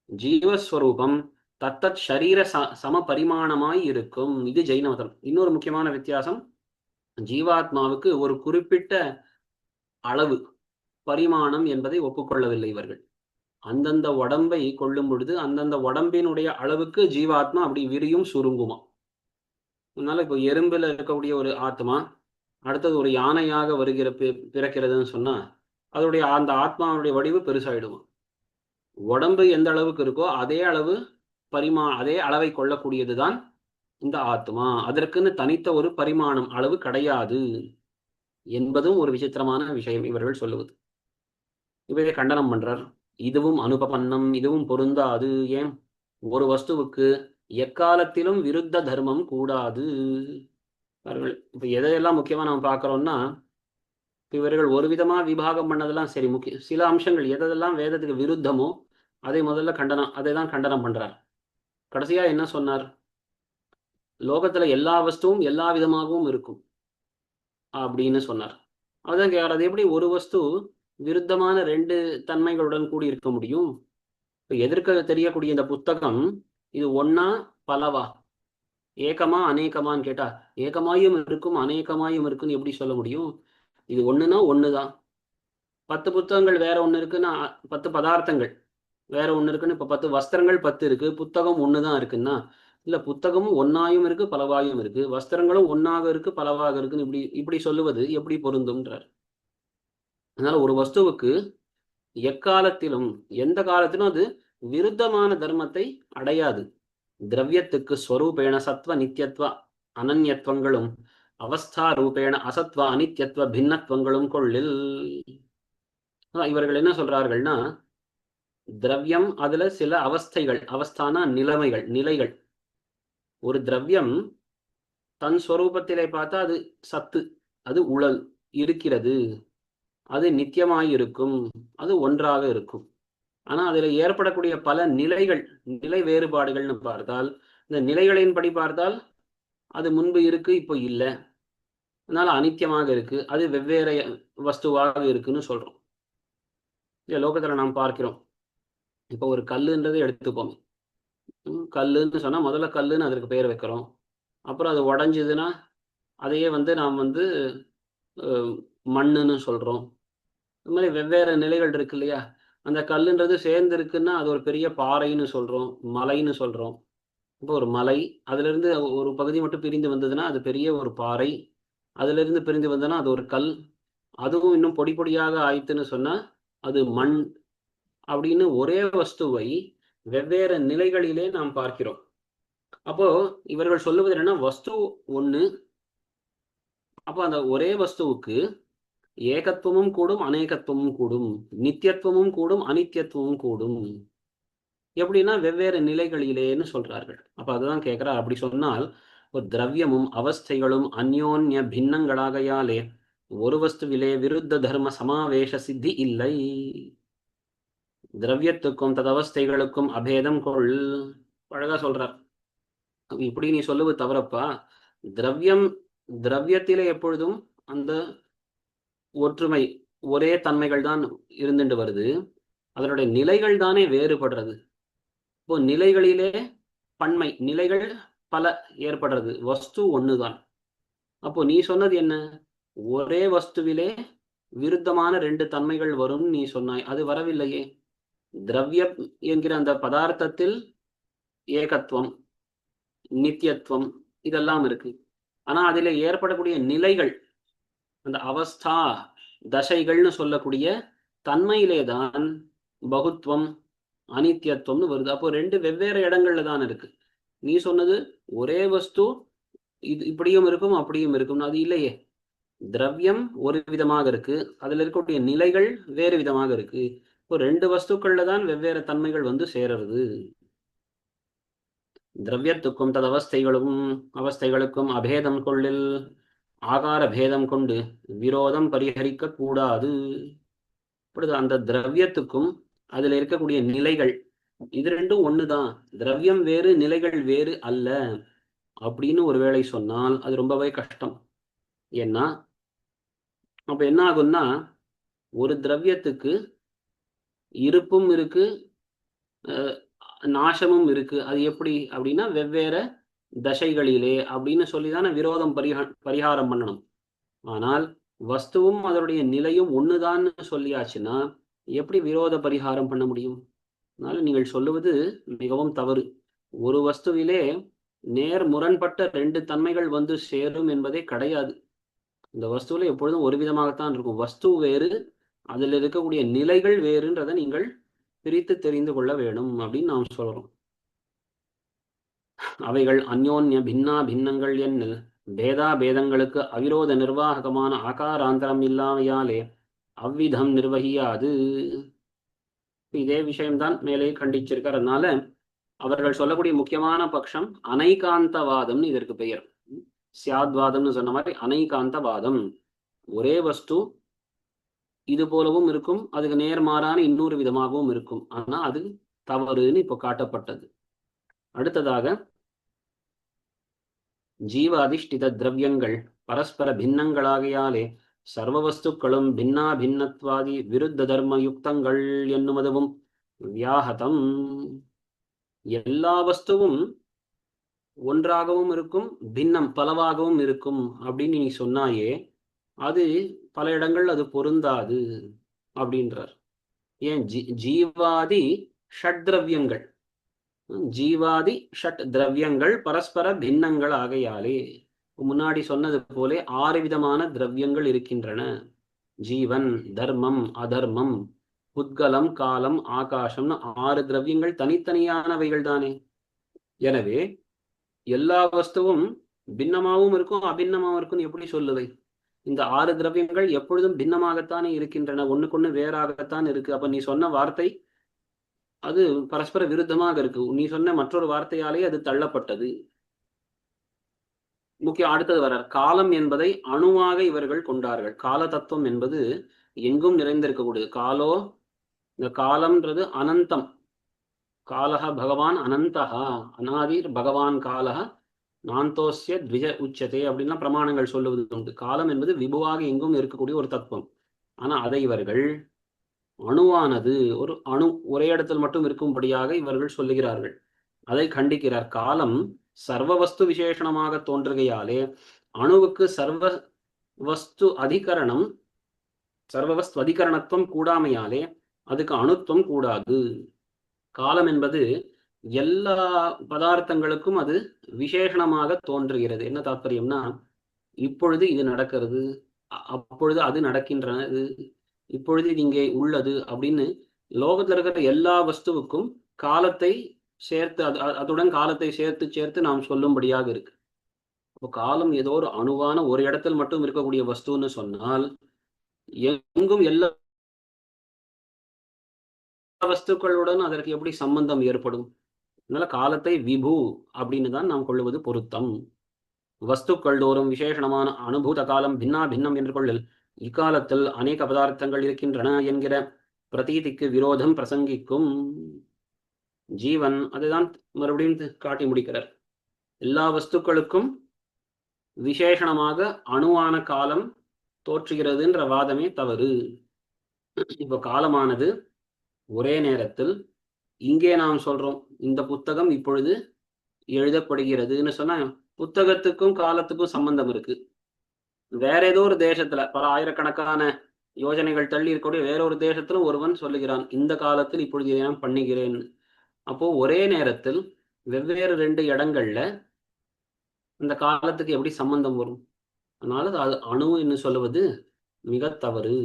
ஜீவஸ்வரூபம் தத்தத் ஷரீர சம பரிமாணமாய் இருக்கும். இது ஜெயின மதம். இன்னொரு முக்கியமான வித்தியாசம், ஜீவாத்மாவுக்கு ஒரு குறிப்பிட்ட அளவு பரிமாணம் என்பதை ஒப்புக்கொள்ளவில்லை இவர்கள். அந்தந்த உடம்பை கொள்ளும் பொழுது அந்தந்த உடம்பினுடைய அளவுக்கு ஜீவாத்மா அப்படி விரியும் சுருங்குமா. அதனால இப்போ எறும்புல இருக்கக்கூடிய ஒரு ஆத்மா அடுத்தது ஒரு யானையாக பிறக்கிறதுன்னு சொன்னா அதோடைய அந்த ஆத்மாவுடைய வடிவு பெருசாயிடுமா. உடம்பு எந்த அளவுக்கு இருக்கோ அதே அளவை கொள்ளக்கூடியதுதான் இந்த ஆத்மா. அதற்குன்னு தனித்த ஒரு பரிமாணம் அளவு கிடையாது என்பதும் ஒரு விசித்திரமான விஷயம் இவர்கள் சொல்லுவது. இவரை கண்டனம் பண்றார். இதுவும் அனுபபன்னம், இதுவும் பொருந்தாது. ஏன்? ஒரு வஸ்துவுக்கு எக்காலத்திலும் விருத்த தர்மம் கூடாது. இப்ப எதையெல்லாம் முக்கியமா நம்ம பார்க்கிறோம்னா, இவர்கள் ஒரு விதமா விபாகம் பண்ணதெல்லாம் சரி, சில அம்சங்கள் எதெல்லாம் வேதத்துக்கு விருத்தமோ அதை முதல்ல அதை தான் கண்டனம் பண்றார். கடைசியா என்ன சொன்னார்? லோகத்துல எல்லா வஸ்துவும் எல்லா விதமாகவும் இருக்கும் அப்படின்னு சொன்னார். அதுதான் கேட்கிறார், அது எப்படி ஒரு வஸ்து விருத்தமான 2 தன்மைகளுடன் கூடி இருக்க முடியும்? இப்ப எதிர்க்க தெரியக்கூடிய இந்த புத்தகம் இது ஒன்னா பலவா, ஏகமா அநேகமான்னு கேட்டா ஏகமாயும் இருக்கும் அநேகமாயும் இருக்குன்னு எப்படி சொல்ல முடியும்? இது ஒண்ணுன்னா ஒண்ணுதான். 10 புத்தகங்கள் வேற ஒண்ணு இருக்குன்னா 10 பதார்த்தங்கள் வேற ஒண்ணு இருக்குன்னு, இப்ப 10 வஸ்திரங்கள் 10 இருக்கு, புத்தகம் ஒண்ணுதான் இருக்குன்னா இல்ல புத்தகமும் ஒன்னாயும் இருக்கு பலவாயும் இருக்கு, வஸ்திரங்களும் ஒன்னாக இருக்கு பலவாக இருக்குன்னு இப்படி இப்படி சொல்லுவது எப்படி பொருந்தும்ன்றார். அதனால ஒரு வஸ்துவுக்கு எக்காலத்திலும் எந்த காலத்திலும் அது விருத்தமான தர்மத்தை அடையாது. திரவியத்துக்கு ஸ்வரூபேண சத்வ நித்தியத்துவ அனன்யத்துவங்களும் அவஸ்தா ரூபேண அசத்வ அனித்யத்துவ பின்னத்துவங்களும் கொள்ளில். இவர்கள் என்ன சொல்றார்கள்னா, திரவியம் அதுல சில அவஸ்தைகள், அவஸ்தான நிலைமைகள், நிலைகள். ஒரு திரவியம் தன் ஸ்வரூபத்திலே பார்த்தா அது சத்து, அது உழல் இருக்கிறது, அது நித்தியமாயிருக்கும், அது ஒன்றாக இருக்கும். ஆனா அதுல ஏற்படக்கூடிய பல நிலைகள், நிலை வேறுபாடுகள்னு பார்த்தால், இந்த நிலைகளின்படி பார்த்தால் அது முன்பு இருக்கு இப்போ இல்லை, அதனால அனித்தியமாக இருக்கு, அது வெவ்வேறு வஸ்துவாக இருக்குன்னு சொல்றோம். லோகத்துல நாம் பார்க்கிறோம். இப்போ ஒரு கல்லுன்றதை எடுத்துப்போம். கல்லுன்னு சொன்னா முதல்ல கல்லுன்னு அதற்கு பெயர் வைக்கிறோம். அப்புறம் அது உடஞ்சதுன்னா அதையே நாம் மண்ணுன்னு சொல்றோம். இந்த மாதிரி வெவ்வேறு நிலைகள் இருக்கு இல்லையா? அந்த கல்லுன்றது சேர்ந்து இருக்குன்னா அது ஒரு பெரிய பாறைன்னு சொல்றோம், மலைன்னு சொல்றோம். இப்போ ஒரு மலை, அதிலிருந்து ஒரு பகுதி மட்டும் பிரிந்து வந்ததுன்னா அது பெரிய ஒரு பாறை, அதிலிருந்து பிரிந்து வந்ததுன்னா அது ஒரு கல், அதுவும் இன்னும் பொடி பொடியாக ஆயிட்டுன்னு சொன்னா அது மண். அப்படின்னு ஒரே வஸ்துவை வெவ்வேறு நிலைகளிலே நாம் பார்க்கிறோம். அப்போ இவர்கள் சொல்லுவது என்னன்னா, வஸ்து ஒண்ணு, அப்போ அந்த ஒரே வஸ்துவுக்கு ஏகத்துவமும் கூடும் அநேகத்துவமும் கூடும், நித்தியத்துவமும் கூடும் அனித்தியத்துவமும் கூடும். எப்படின்னா வெவ்வேறு நிலைகளிலேன்னு சொல்றார்கள். அப்ப அதுதான் கேட்கிறா. அப்படி சொன்னால் ஒரு திரவியமும் அவஸ்தைகளும் அந்யோன்ய பின்னங்களாகையாலே ஒரு வஸ்துவிலே விருத்த தர்ம சமாவேஷ சித்தி இல்லை. திரவியத்துக்கும் ததவஸ்தைகளுக்கும் அபேதம் கொள். அழகா சொல்றார். இப்படி நீ சொல்லுவது தவறப்பா. திரவியம், திரவியத்திலே எப்பொழுதும் அந்த ஒற்றுமை, ஒரே தன்மைகள் தான் இருந்துட்டு வருது, அதனுடைய நிலைகள் தானே வேறுபடுறது. இப்போ நிலைகளிலே பன்மை, நிலைகள் பல ஏற்படுறது, வஸ்து ஒண்ணுதான். அப்போ நீ சொன்னது என்ன? ஒரே வஸ்துவிலே விருத்தமான ரெண்டு தன்மைகள் வரும் நீ சொன்னாய், அது வரவில்லையே. திரவியம் என்கிற அந்த பதார்த்தத்தில் ஏகத்துவம், நித்தியத்துவம் இதெல்லாம் இருக்கு. ஆனா அதில் ஏற்படக்கூடிய நிலைகள், அந்த அவஸ்தா தசைகள்னு சொல்லக்கூடிய தன்மையிலே தான் பகுத்துவம் அனித்தியத்துவம்னு வருது. அப்போ ரெண்டு வெவ்வேறு இடங்கள்ல தான் இருக்கு. நீ சொன்னது ஒரே வஸ்து இது இப்படியும் இருக்கும் அப்படியும் இருக்கும், அது இல்லையே. திரவியம் ஒரு விதமாக இருக்கு, அதுல இருக்கக்கூடிய நிலைகள் வேறு விதமாக இருக்கு. இப்போ ரெண்டு வஸ்துக்கள்ல தான் வெவ்வேறு தன்மைகள் வந்து சேருறது. திரவியத்துக்கும் தது அவஸ்தைகளுக்கும் அபேதம் கொள்ளில், ஆகார பேதம் கொண்டு விரோதம் பரிகரிக்க கூடாது. இப்பொழுது அந்த திரவியத்துக்கும் அதுல இருக்கக்கூடிய நிலைகள் இது ரெண்டும் ஒண்ணுதான், திரவியம் வேறு நிலைகள் வேறு அல்ல அப்படின்னு ஒருவேளை சொன்னால் அது ரொம்பவே கஷ்டம். ஏன்னா அப்ப என்ன ஆகும்னா, ஒரு திரவியத்துக்கு இருப்பும் இருக்கு, நாசமும் இருக்கு. அது எப்படி அப்படின்னா வெவ்வேறு தசைகளிலே அப்படின்னு சொல்லிதானே விரோதம் பரிகாரம் பண்ணணும். ஆனால் வஸ்துவும் அதனுடைய நிலையும் ஒண்ணுதான்னு சொல்லியாச்சுன்னா எப்படி விரோத பரிகாரம் பண்ண முடியும்? அதனால நீங்கள் சொல்லுவது மிகவும் தவறு. ஒரு வஸ்துவிலே நேர் முரண்பட்ட ரெண்டு தன்மைகள் வந்து சேரும் என்பதே கிடையாது. இந்த வஸ்துவில எப்பொழுதும் ஒரு விதமாகத்தான் இருக்கும். வஸ்து வேறு, அதில் இருக்கக்கூடிய நிலைகள் வேறுன்றதை நீங்கள் பிரித்து தெரிந்து கொள்ள வேணும் அப்படின்னு நாம் சொல்றோம். அவைகள் அந்யோன்ய பின்னா பின்னங்கள் என்னில் பேதா பேதங்களுக்கு அவிரோத நிர்வாகமான ஆகாராந்தரம் இல்லாமையாலே அவ்விதம் நிர்வகியாது. இதே விஷயம்தான் மேலே கண்டிச்சிருக்கார். அதனால அவர்கள் சொல்லக்கூடிய முக்கியமான பட்சம் அனைகாந்தவாதம்னு இதற்கு பெயர். சியாத்வாதம்னு சொன்ன மாதிரி அனைகாந்தவாதம். ஒரே வஸ்து இது போலவும் இருக்கும், அதுக்கு நேர்மாறான இன்னொரு விதமாகவும் இருக்கும், ஆனா அது தவறுன்னு இப்போ காட்டப்பட்டது. அடுத்ததாக ஜீவ அதிஷ்டித திரவியங்கள் பரஸ்பர பின்னங்களாகையாலே சர்வ வஸ்துக்களும் பின்னா பின்னத்வாதி விருத்த தர்ம யுக்தங்கள் என்னுமதுவும் வியாஹதம். எல்லா வஸ்துவும் ஒன்றாகவும் இருக்கும், பின்னம் பலவாகவும் இருக்கும் அப்படின்னு நீ சொன்னாயே, அது பல இடங்கள் அது பொருந்தாது அப்படின்றார். ஏன்? ஜீவாதி ஷட்திரவியங்கள், ஜீவாதி ஷட் திரவியங்கள் பரஸ்பர பின்னங்கள் ஆகையாலே முன்னாடி சொன்னது போலே 6 விதமான திரவியங்கள் இருக்கின்றன. ஜீவன், தர்மம், அதர்மம், புத்கலம், காலம், ஆகாசம்னு 6 திரவியங்கள் தனித்தனியானவைகள் தானே. எனவே எல்லா வஸ்துவும் பின்னமாகவும் இருக்கும் அபின்னமாகவும் இருக்கும் எப்படி சொல்லுவை? இந்த 6 திரவியங்கள் எப்பொழுதும் பின்னமாகத்தானே இருக்கின்றன, ஒண்ணுக்கொண்ணு வேறாகத்தான் இருக்கு. அப்ப நீ சொன்ன வார்த்தை அது பரஸ்பர விருத்தமாக இருக்கு. நீ சொன்ன மற்றொரு வார்த்தையாலே அது தள்ளப்பட்டது. முக்கியம் அடுத்தது வர்றார். காலம் என்பதை அணுவாக இவர்கள் கொண்டார்கள். கால தத்துவம் என்பது எங்கும் நிறைந்திருக்கக்கூடியது. காலோ, இந்த காலம்ன்றது அனந்தம். காலஹ பகவான் அனந்தஹா, அநாதிர் பகவான் காலஹ நாந்தோஸ்ய த்விஜ உச்சதே அப்படின்லாம் பிரமாணங்கள் சொல்லுவது உண்டு. காலம் என்பது விபுவாக எங்கும் இருக்கக்கூடிய ஒரு தத்துவம். ஆனா அதை இவர்கள் அணுவானது, ஒரு அணு ஒரே இடத்தில் மட்டும் இருக்கும்படியாக இவர்கள் சொல்லுகிறார்கள். அதை கண்டிக்கிறார். காலம் சர்வ வஸ்து விசேஷணமாக தோன்றுகையாலே அணுவுக்கு சர்வ வஸ்து அதிகரணம், சர்வ வஸ்து அதிகரணத்துவம் கூடாமையாலே அதுக்கு அணுத்துவம் கூடாது. காலம் என்பது எல்லா பதார்த்தங்களுக்கும் அது விசேஷணமாக தோன்றுகிறது. என்ன தாற்பயம்னா, இப்பொழுது இது நடக்கிறது, அப்பொழுது அது நடக்கின்றது, இப்பொழுது இது இங்கே உள்ளது அப்படின்னு லோகத்தில் இருக்கிற எல்லா வஸ்துவுக்கும் காலத்தை சேர்த்து அதுடன் காலத்தை சேர்த்து சேர்த்து நாம் சொல்லும்படியாக இருக்கு. இப்போ காலம் ஏதோ ஒரு அணுவான ஒரு இடத்தில் மட்டும் இருக்கக்கூடிய வஸ்துன்னு சொன்னால் எங்கும் எல்லா வஸ்துக்களுடன் அதற்கு எப்படி சம்பந்தம் ஏற்படும்? அதனால காலத்தை விபு அப்படின்னு தான் நாம் கொள்ளுவது பொருத்தம். வஸ்துக்கள் தோறும் விசேஷணமான அனுபூத காலம் பின்னா பின்னம் என்று கொள்ளல் இக்காலத்தில் அநேக பதார்த்தங்கள் இருக்கின்றன என்கிற பிரதீதிக்கு விரோதம் பிரசங்கிக்கும். ஜீவன் அதுதான் மறுபடியும் காட்டி முடிக்கிறார். எல்லா வஸ்துக்களுக்கும் விசேஷணமாக அணுவான காலம் தோற்றுகிறதுன்ற வாதமே தவறு. இப்போ காலமானது ஒரே நேரத்தில் இங்கே நாம் சொல்றோம் இந்த புத்தகம் இப்பொழுது எழுதப்படுகிறதுன்னு சொன்னா புத்தகத்துக்கும் காலத்துக்கும் சம்பந்தம் இருக்கு. வேற ஏதோ ஒரு தேசத்துல பல ஆயிரக்கணக்கான யோஜனைகள் தள்ளி இருக்கக்கூடிய வேற ஒரு தேசத்துல ஒருவன் சொல்லுகிறான் இந்த காலத்தில் இப்பொழுது இதை நான் பண்ணுகிறேன். அப்போ ஒரே நேரத்தில் வெவ்வேறு 2 இடங்கள்ல இந்த காலத்துக்கு எப்படி சம்பந்தம் வரும்? அதனால அது அணு என்று சொல்லுவது மிக தவறு.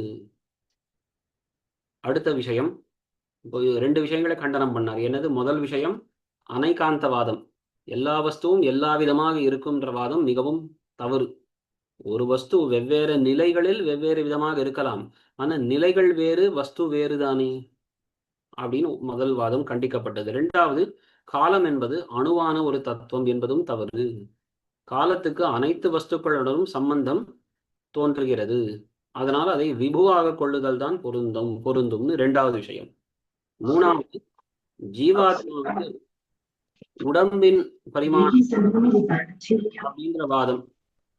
அடுத்த விஷயம், இப்போ 2 விஷயங்களை கண்டனம் பண்ணார். என்னது? முதல் விஷயம் அனைகாந்தவாதம், எல்லா வஸ்துவும் எல்லா விதமாக இருக்கும்ன்ற வாதம் மிகவும் தவறு. ஒரு வஸ்து வெவ்வேறு நிலைகளில் வெவ்வேறு விதமாக இருக்கலாம், ஆனா நிலைகள் வேறு வஸ்து வேறு தானே அப்படின்னு முதல் வாதம் கண்டிக்கப்பட்டது. 2வது, காலம் என்பது அணுவான ஒரு தத்துவம் என்பதும் தவறு. காலத்துக்கு அனைத்து வஸ்துக்களுடனும் சம்பந்தம் தோன்றுகிறது, அதனால் அதை விபுவாக கொள்ளுதல் தான் பொருந்தும்னு 2வது விஷயம். 3வது, ஜீவாத்மாவுக்கு உடம்பின் பரிமாணம் அப்படிங்கிற வாதம்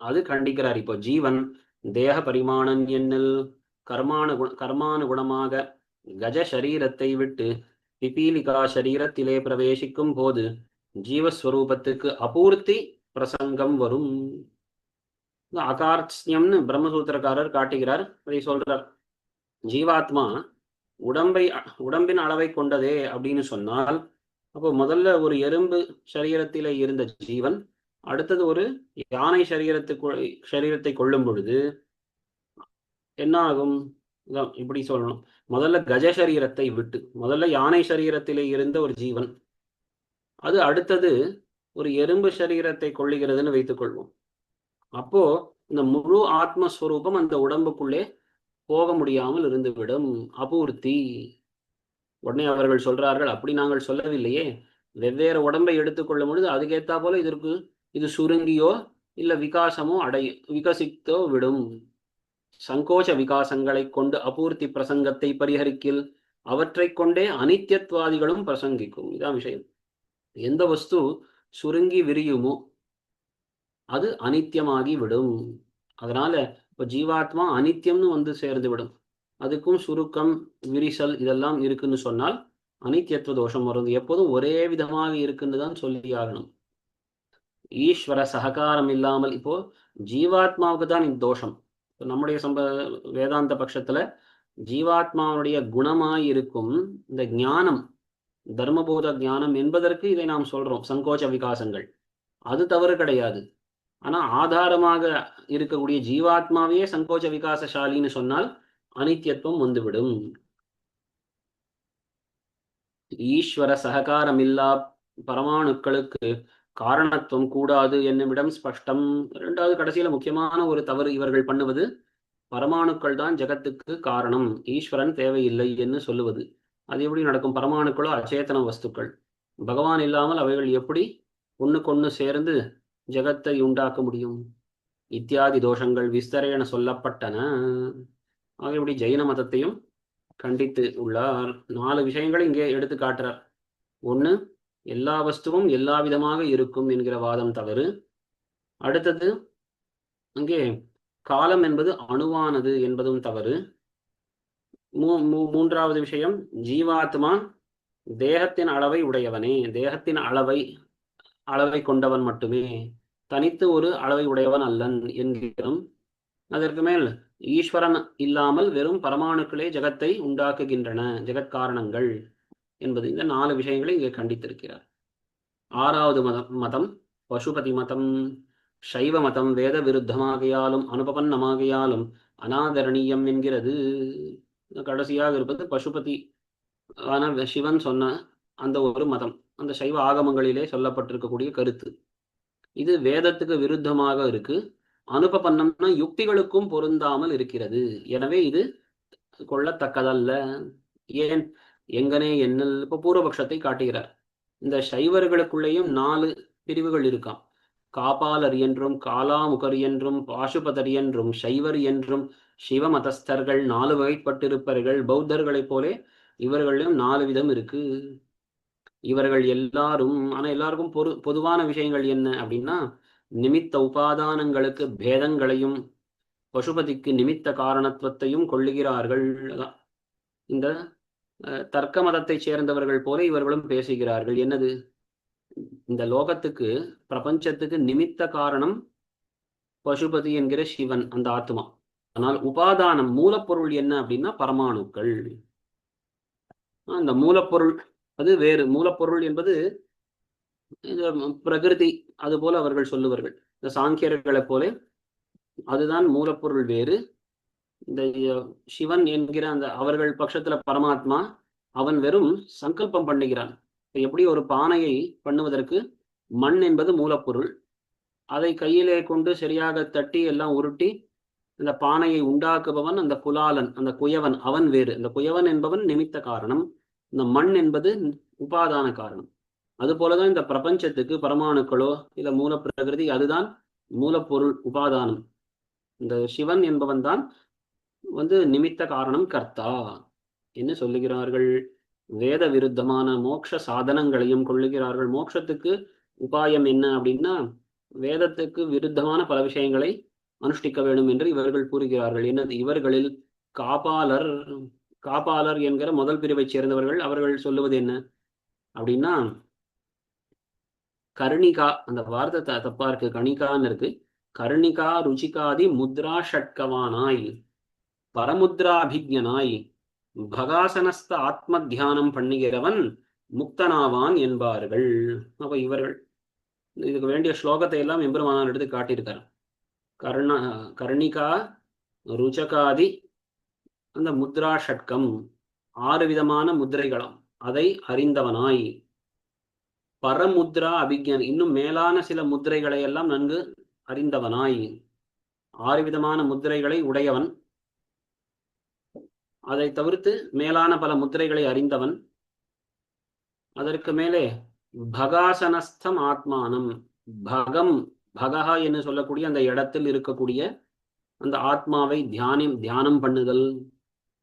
அது கண்டிக்கிறார். இப்போ ஜீவன் தேக பரிமாணம் என்னில் கர்மானுகுணமாக கஜ சரீரத்தை விட்டு பிபீலிகா சரீரத்திலே பிரவேசிக்கும் போது ஜீவஸ்வரூபத்துக்கு அபூர்த்தி பிரசங்கம் வரும். அகார்த்ஸ்யம்னு பிரம்மசூத்திரக்காரர் காட்டுகிறார். அதை சொல்றார். ஜீவாத்மா உடம்பின் அளவை கொண்டதே அப்படின்னு சொன்னால், அப்போ முதல்ல ஒரு எறும்பு சரீரத்திலே இருந்த ஜீவன் அடுத்தது ஒரு யானை சரீரத்தை கொள்ளும் பொழுது என்ன ஆகும்? இப்படி சொல்லணும். முதல்ல கஜ சரீரத்தை விட்டு முதல்ல யானை சரீரத்திலே இருந்த ஒரு ஜீவன் அது அடுத்தது ஒரு எறும்பு சரீரத்தை கொள்ளுகிறதுன்னு வைத்துக் கொள்வோம். அப்போ இந்த முழு ஆத்மஸ்வரூபம் அந்த உடம்புக்குள்ளே போக முடியாமல் இருந்துவிடும், அபூர்த்தி. உடனே அவர்கள் சொல்றார்கள், அப்படி நாங்கள் சொல்லவில்லையே, வெவ்வேறு உடம்பை எடுத்துக்கொள்ளும் பொழுது அதுக்கேற்றா போல இது சுருங்கியோ இல்ல விகாசமோ விகசித்தோ விடும். சங்கோச்ச விகாசங்களை கொண்டு அபூர்த்தி பிரசங்கத்தை பரிஹரிக்கில் அவற்றை கொண்டே அனித்தியத்வாதிகளும் பிரசங்கிக்கும். இதான் விஷயம். எந்த வஸ்து சுருங்கி விரியுமோ அது அனித்தியமாகி விடும். அதனால இப்ப ஜீவாத்மா அனித்தியம்னு வந்து சேர்ந்து விடும். அதுக்கும் சுருக்கம் விரிசல் இதெல்லாம் இருக்குன்னு சொன்னால் அனித்தியத்துவ தோஷம் வரும். எப்போதும் ஒரே விதமாக இருக்குன்னு தான் சொல்லி ஆகணும். ஈஸ்வர சககாரம் இல்லாமல் இப்போ ஜீவாத்மாவுக்கு தான் இந்த தோஷம். நம்முடைய வேதாந்த பட்சத்துல ஜீவாத்மாவுடைய குணமாயிருக்கும் இந்த ஞானம், தர்மபோத ஞானம் என்பதற்கு இதை நாம் சொல்றோம் சங்கோச்ச விகாசங்கள். அது தவறு கிடையாது. ஆனா ஆதாரமாக இருக்கக்கூடிய ஜீவாத்மாவையே சங்கோச்ச விகாசசாலின்னு சொன்னால் அனித்தியத்துவம் வந்துவிடும். ஈஸ்வர சககாரமில்லா பரமாணுக்களுக்கு காரணத்துவம் கூடாது என்னுமிடம் ஸ்பஷ்டம். இரண்டாவது கடைசியில முக்கியமான ஒரு தவறு இவர்கள் பண்ணுவது, பரமாணுக்கள் தான் ஜெகத்துக்கு காரணம், ஈஸ்வரன் தேவையில்லை என்று சொல்லுவது. அது எப்படி நடக்கும்? பரமாணுக்களோ அச்சேதன வஸ்துக்கள், பகவான் இல்லாமல் அவைகள் எப்படி ஒண்ணுக்கொண்ணு சேர்ந்து ஜெகத்தை உண்டாக்க முடியும்? இத்தியாதி தோஷங்கள் விஸ்தரேன சொல்லப்பட்டன. ஆக இப்படி ஜெயின மதத்தையும் கண்டித்து உள்ளார். 4 விஷயங்களை இங்கே எடுத்து காட்டுறார். ஒண்ணு, எல்லா வஸ்துவும் எல்லா விதமாக இருக்கும் என்கிற வாதம் தவறு. அடுத்தது, அங்கே காலம் என்பது அணுவானது என்பதும் தவறு. மூன்றாவது விஷயம், ஜீவாத்மா தேகத்தின் அளவை உடையவனே, தேகத்தின் அளவை கொண்டவன் மட்டுமே, தனித்து ஒரு அளவை உடையவன் அல்லன் என்கிறோம். அதற்கு மேல் ஈஸ்வரன் இல்லாமல் வெறும் பரமாணுக்களே ஜெகத்தை உண்டாக்குகின்றன, ஜெகத்காரணங்கள் என்பது. இந்த 4 விஷயங்களை இங்கே கண்டித்திருக்கிறார். 6வது மதம் பசுபதி மதம். சைவ மதம் வேத விருத்தமாகையாலும் அனுபபன்னமாகையாலும் அநாதரணீயம் என்கிறது. கடைசியாக இருப்பது பசுபதி ஆன சிவன் சொன்ன அந்த ஒரு மதம், அந்த சைவ ஆகமங்களிலே சொல்லப்பட்டிருக்கக்கூடிய கருத்து. இது வேதத்துக்கு விருத்தமாக இருக்கு. அனுபபன்னம்னா யுக்திகளுக்கும் பொருந்தாமல் இருக்கிறது. எனவே இது கொள்ளத்தக்கதல்ல. ஏன்? எங்கனே என்னல். இப்ப பூர்வபக்ஷத்தை காட்டுகிறார். இந்த சைவர்களுக்குள்ளேயும் 4 பிரிவுகள் இருக்காம். காபாலர் என்றும் காலாமுகர் என்றும் பாசுபதர் என்றும் சைவர் என்றும் சிவமதஸ்தர்கள் 4 வகைப்பட்டிருப்பார்கள். பௌத்தர்களைப் போலே இவர்களிலும் 4 விதம் இருக்கு. இவர்கள் எல்லாரும், ஆனா எல்லாருக்கும் பொதுவான விஷயங்கள் என்ன அப்படின்னா, நிமித்த உபாதானங்களுக்கு பேதங்களையும் பசுபதிக்கு நிமித்த காரணத்துவத்தையும் கொள்ளுகிறார்கள். இந்த தர்க்க மதத்தை சேர்ந்தவர்கள் போல இவர்களும் பேசுகிறார்கள். என்னது? இந்த லோகத்துக்கு, பிரபஞ்சத்துக்கு நிமித்த காரணம் பசுபதி என்கிற சிவன், அந்த ஆத்மா. ஆனால் உபாதானம், மூலப்பொருள் என்ன அப்படின்னா பரமாணுக்கள். அந்த மூலப்பொருள் அது வேறு. மூலப்பொருள் என்பது பிரகிருதி, அது போல அவர்கள் சொல்லுவார்கள். இந்த சாங்கியர்களை போல அதுதான் மூலப்பொருள் வேறு. இந்த சிவன் என்கிற அந்த அவர்கள் பட்சத்துல பரமாத்மா, அவன் வெறும் சங்கல்பம் பண்ணுகிறான். எப்படி ஒரு பானையை பண்ணுவதற்கு மண் என்பது மூலப்பொருள், அதை கையிலே கொண்டு சரியாக தட்டி எல்லாம் உருட்டி இந்த பானையை உண்டாக்குபவன் அந்த குலாலன், அந்த குயவன், அவன் வேறு. இந்த குயவன் என்பவன் நிமித்த காரணம், இந்த மண் என்பது உபாதான காரணம். அது போலதான் இந்த பிரபஞ்சத்துக்கு பரமாணுக்களோ இல்ல மூல பிரகிருதி, அதுதான் மூலப்பொருள், உபாதானம். இந்த சிவன் என்பவன் தான் நிமித்த காரணம், கர்த்தா என்று சொல்லுகிறார்கள். வேத விருத்தமான மோட்ச சாதனங்களையும் கொள்ளுகிறார்கள். மோட்சத்துக்கு உபாயம் என்ன அப்படின்னா, வேதத்துக்கு விருத்தமான பல விஷயங்களை அனுஷ்டிக்க வேண்டும் என்று இவர்கள் கூறுகிறார்கள். என்னது? இவர்களில் காப்பாளர் என்கிற முதல் பிரிவை சேர்ந்தவர்கள், அவர்கள் சொல்லுவது என்ன அப்படின்னா, கர்ணிகா, அந்த வார்த்தை தப்பா இருக்கு, கணிகான்னு இருக்கு. கர்ணிகா ருச்சிகாதி முத்ரா ஷட்கவானாய் பரமுத்ராபிஜனாய் பகாசனஸ்த ஆத்ம தியானம் பண்ணுகிறவன் முக்தனாவான் என்பார்கள். அப்ப இவர்கள் இதுக்கு வேண்டிய ஸ்லோகத்தை எல்லாம் எம்பெருமானார் எடுத்து காட்டியிருக்கார். கர்ணிகா ருச்சகாதி அந்த முத்ரா ஷட்கம், 6 விதமான முத்திரைகளும் அதை அறிந்தவனாய், பரமுத்ரா அபிஜன், இன்னும் மேலான சில முத்திரைகளை எல்லாம் நன்கு அறிந்தவனாய், 6 விதமான முத்திரைகளை உடையவன், அதை தவிர்த்து மேலான பல முத்திரைகளை அறிந்தவன். அதற்கு மேலே பகாசனஸ்தம் ஆத்மானம், பகா என்று சொல்லக்கூடிய அந்த இடத்தில் இருக்கக்கூடிய அந்த ஆத்மாவை தியானம் பண்ணுதல்,